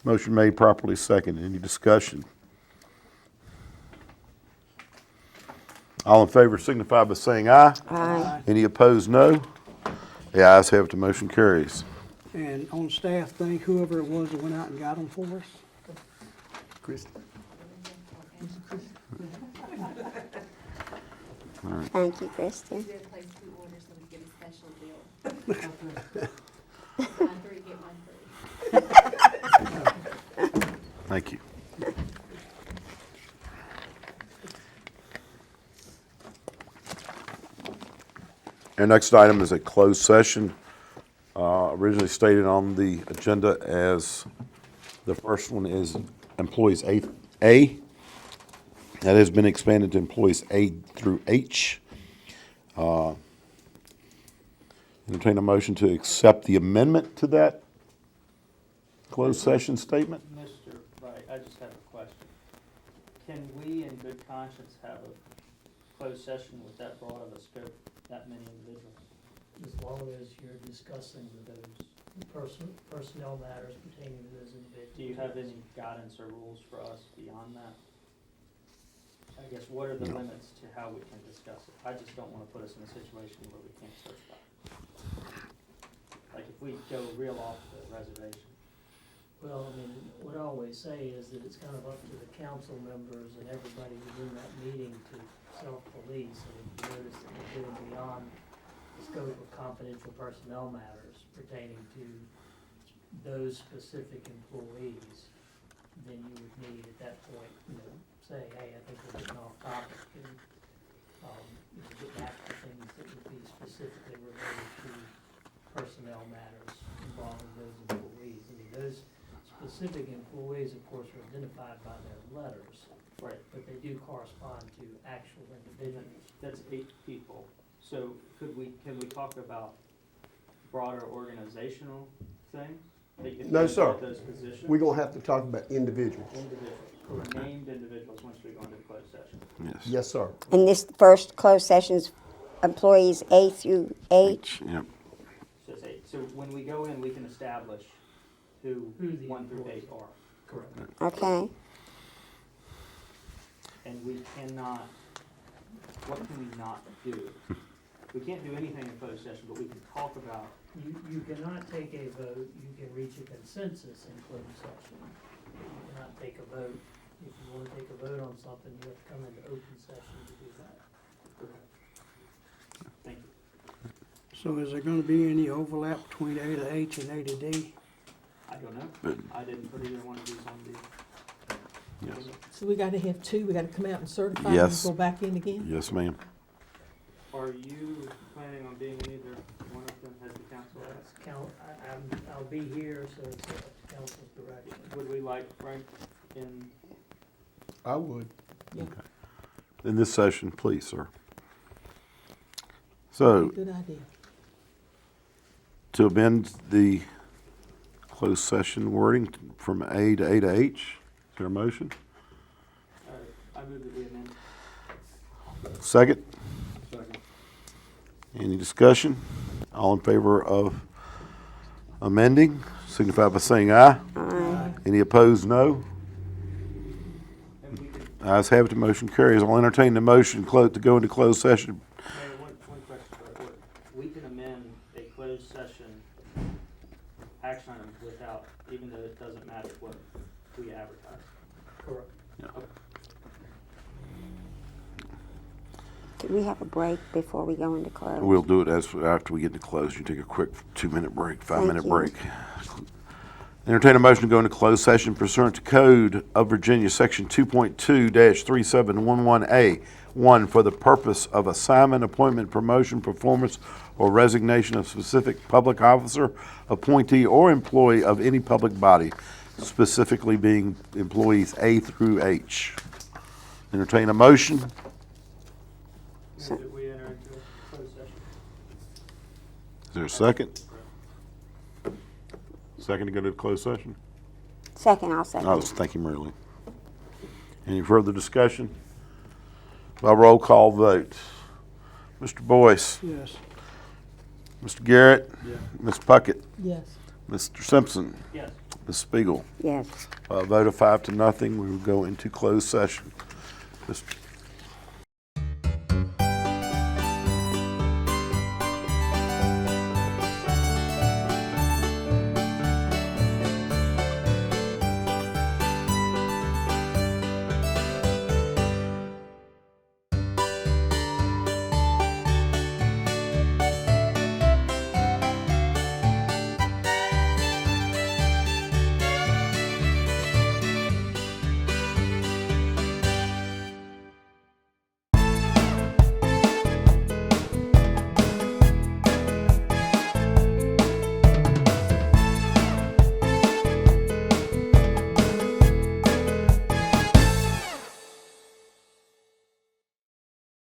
[SPEAKER 1] Motion made, properly second. Any discussion? All in favor signify by saying aye.
[SPEAKER 2] Aye.
[SPEAKER 1] Any opposed, no. The ayes have it, the motion carries.
[SPEAKER 14] And on staff, thank whoever it was that went out and got them for us.
[SPEAKER 7] Chris?
[SPEAKER 2] Thank you, Kristen.
[SPEAKER 11] Did place 2 orders, so we get a special deal. Buy 3, get 1 free.
[SPEAKER 1] Thank you. Our next item is a closed session, originally stated on the agenda as the first one is employees A. That has been expanded to employees A through H. Entertain a motion to accept the amendment to that closed session statement.
[SPEAKER 4] Mr. Wright, I just have a question. Can we, in good conscience, have a closed session with that broad of a scope, that many individuals?
[SPEAKER 6] As long as you're discussing those personnel matters pertaining to those individuals.
[SPEAKER 4] Do you have any guidance or rules for us beyond that? I guess, what are the
[SPEAKER 1] No.
[SPEAKER 4] limits to how we can discuss it? I just don't want to put us in a situation where we can't search back. Like if we go real off the reservation.
[SPEAKER 6] Well, I mean, what I always say is that it's kind of up to the council members and everybody within that meeting to self-police. And if you notice that we're getting beyond the scope of confidential personnel matters pertaining to those specific employees, then you would need at that point, say, hey, I think we're getting off topic and, get back to things that would be specifically related to personnel matters involving those employees. I mean, those specific employees, of course, are identified by their letters.
[SPEAKER 4] Right.
[SPEAKER 6] But they do correspond to actual individuals.
[SPEAKER 4] That's 8 people. So can we talk about broader organizational thing? That you
[SPEAKER 7] No,
[SPEAKER 4] think
[SPEAKER 7] sir.
[SPEAKER 4] about those positions?
[SPEAKER 7] We're gonna have to talk about individuals.
[SPEAKER 4] Individuals, or named individuals once we go into closed session.
[SPEAKER 1] Yes.
[SPEAKER 7] Yes, sir.
[SPEAKER 2] And this first closed session's employees A through H.
[SPEAKER 1] Yep.
[SPEAKER 4] So it's 8. So when we go in, we can establish who
[SPEAKER 6] Who the
[SPEAKER 4] 1 through 8
[SPEAKER 6] employees
[SPEAKER 4] are.
[SPEAKER 6] Correct.
[SPEAKER 2] Okay.
[SPEAKER 4] And we cannot, what can we not do? We can't do anything in closed session, but we can talk about.
[SPEAKER 6] You cannot take a vote, you can reach a consensus in closed session. You cannot take a vote. If you want to take a vote on something, you have to come into open session to do that.
[SPEAKER 4] Thank you.
[SPEAKER 14] So is there gonna be any overlap between A to H and A to D?
[SPEAKER 4] I don't know.
[SPEAKER 1] But-
[SPEAKER 4] I didn't put either one of these on the.
[SPEAKER 1] Yes.
[SPEAKER 13] So we gotta have 2, we gotta come out and certify and
[SPEAKER 1] Yes.
[SPEAKER 13] go back in again?
[SPEAKER 1] Yes, ma'am.
[SPEAKER 4] Are you planning on being in either one of them as the council
[SPEAKER 6] That's
[SPEAKER 4] acts?
[SPEAKER 6] I'll be here, so it's up to council's direction.
[SPEAKER 4] Would we like Frank in?
[SPEAKER 7] I would.
[SPEAKER 1] In this session, please, sir. So,
[SPEAKER 13] Good idea.
[SPEAKER 1] to amend the closed session wording from A to H, is there a motion?
[SPEAKER 4] I move that we amend.
[SPEAKER 1] Second?
[SPEAKER 8] Second.
[SPEAKER 1] Any discussion? All in favor of amending, signify by saying aye.
[SPEAKER 2] Aye.
[SPEAKER 1] Any opposed, no.
[SPEAKER 4] And we could,
[SPEAKER 1] Ayes have it, the motion carries. I'll entertain the motion to go into closed session.
[SPEAKER 4] Mayor, one question for the board. We can amend a closed session action item without, even though it doesn't matter what we advertise.
[SPEAKER 6] Correct.
[SPEAKER 2] Do we have a break before we go into closed?
[SPEAKER 1] We'll do it after we get to close. You take a quick 2-minute break, 5-minute
[SPEAKER 2] you.
[SPEAKER 1] break. Entertain a motion to go into closed session pursuant to Code of Virginia, Section 2.2-3711A. 1, for the purpose of assignment, appointment, promotion, performance, or resignation of specific public officer, appointee, or employee of any public body, specifically being employees A through H. Entertain a motion.
[SPEAKER 4] Move that we enter into a closed session.
[SPEAKER 1] Is there a second? Second to go to closed session?
[SPEAKER 2] Second, I'll second.
[SPEAKER 1] Oh, thank you, Mary Lee. Any further discussion? By roll call vote. Mr. Boyce,
[SPEAKER 14] Yes.
[SPEAKER 1] Mr. Garrett, Ms. Puckett,
[SPEAKER 13] Yes.
[SPEAKER 1] Mr. Simpson,
[SPEAKER 4] Yes.
[SPEAKER 1] Ms. Spiegel.
[SPEAKER 2] Yes.
[SPEAKER 1] By a vote of 5-0, we will go into closed session. Mr.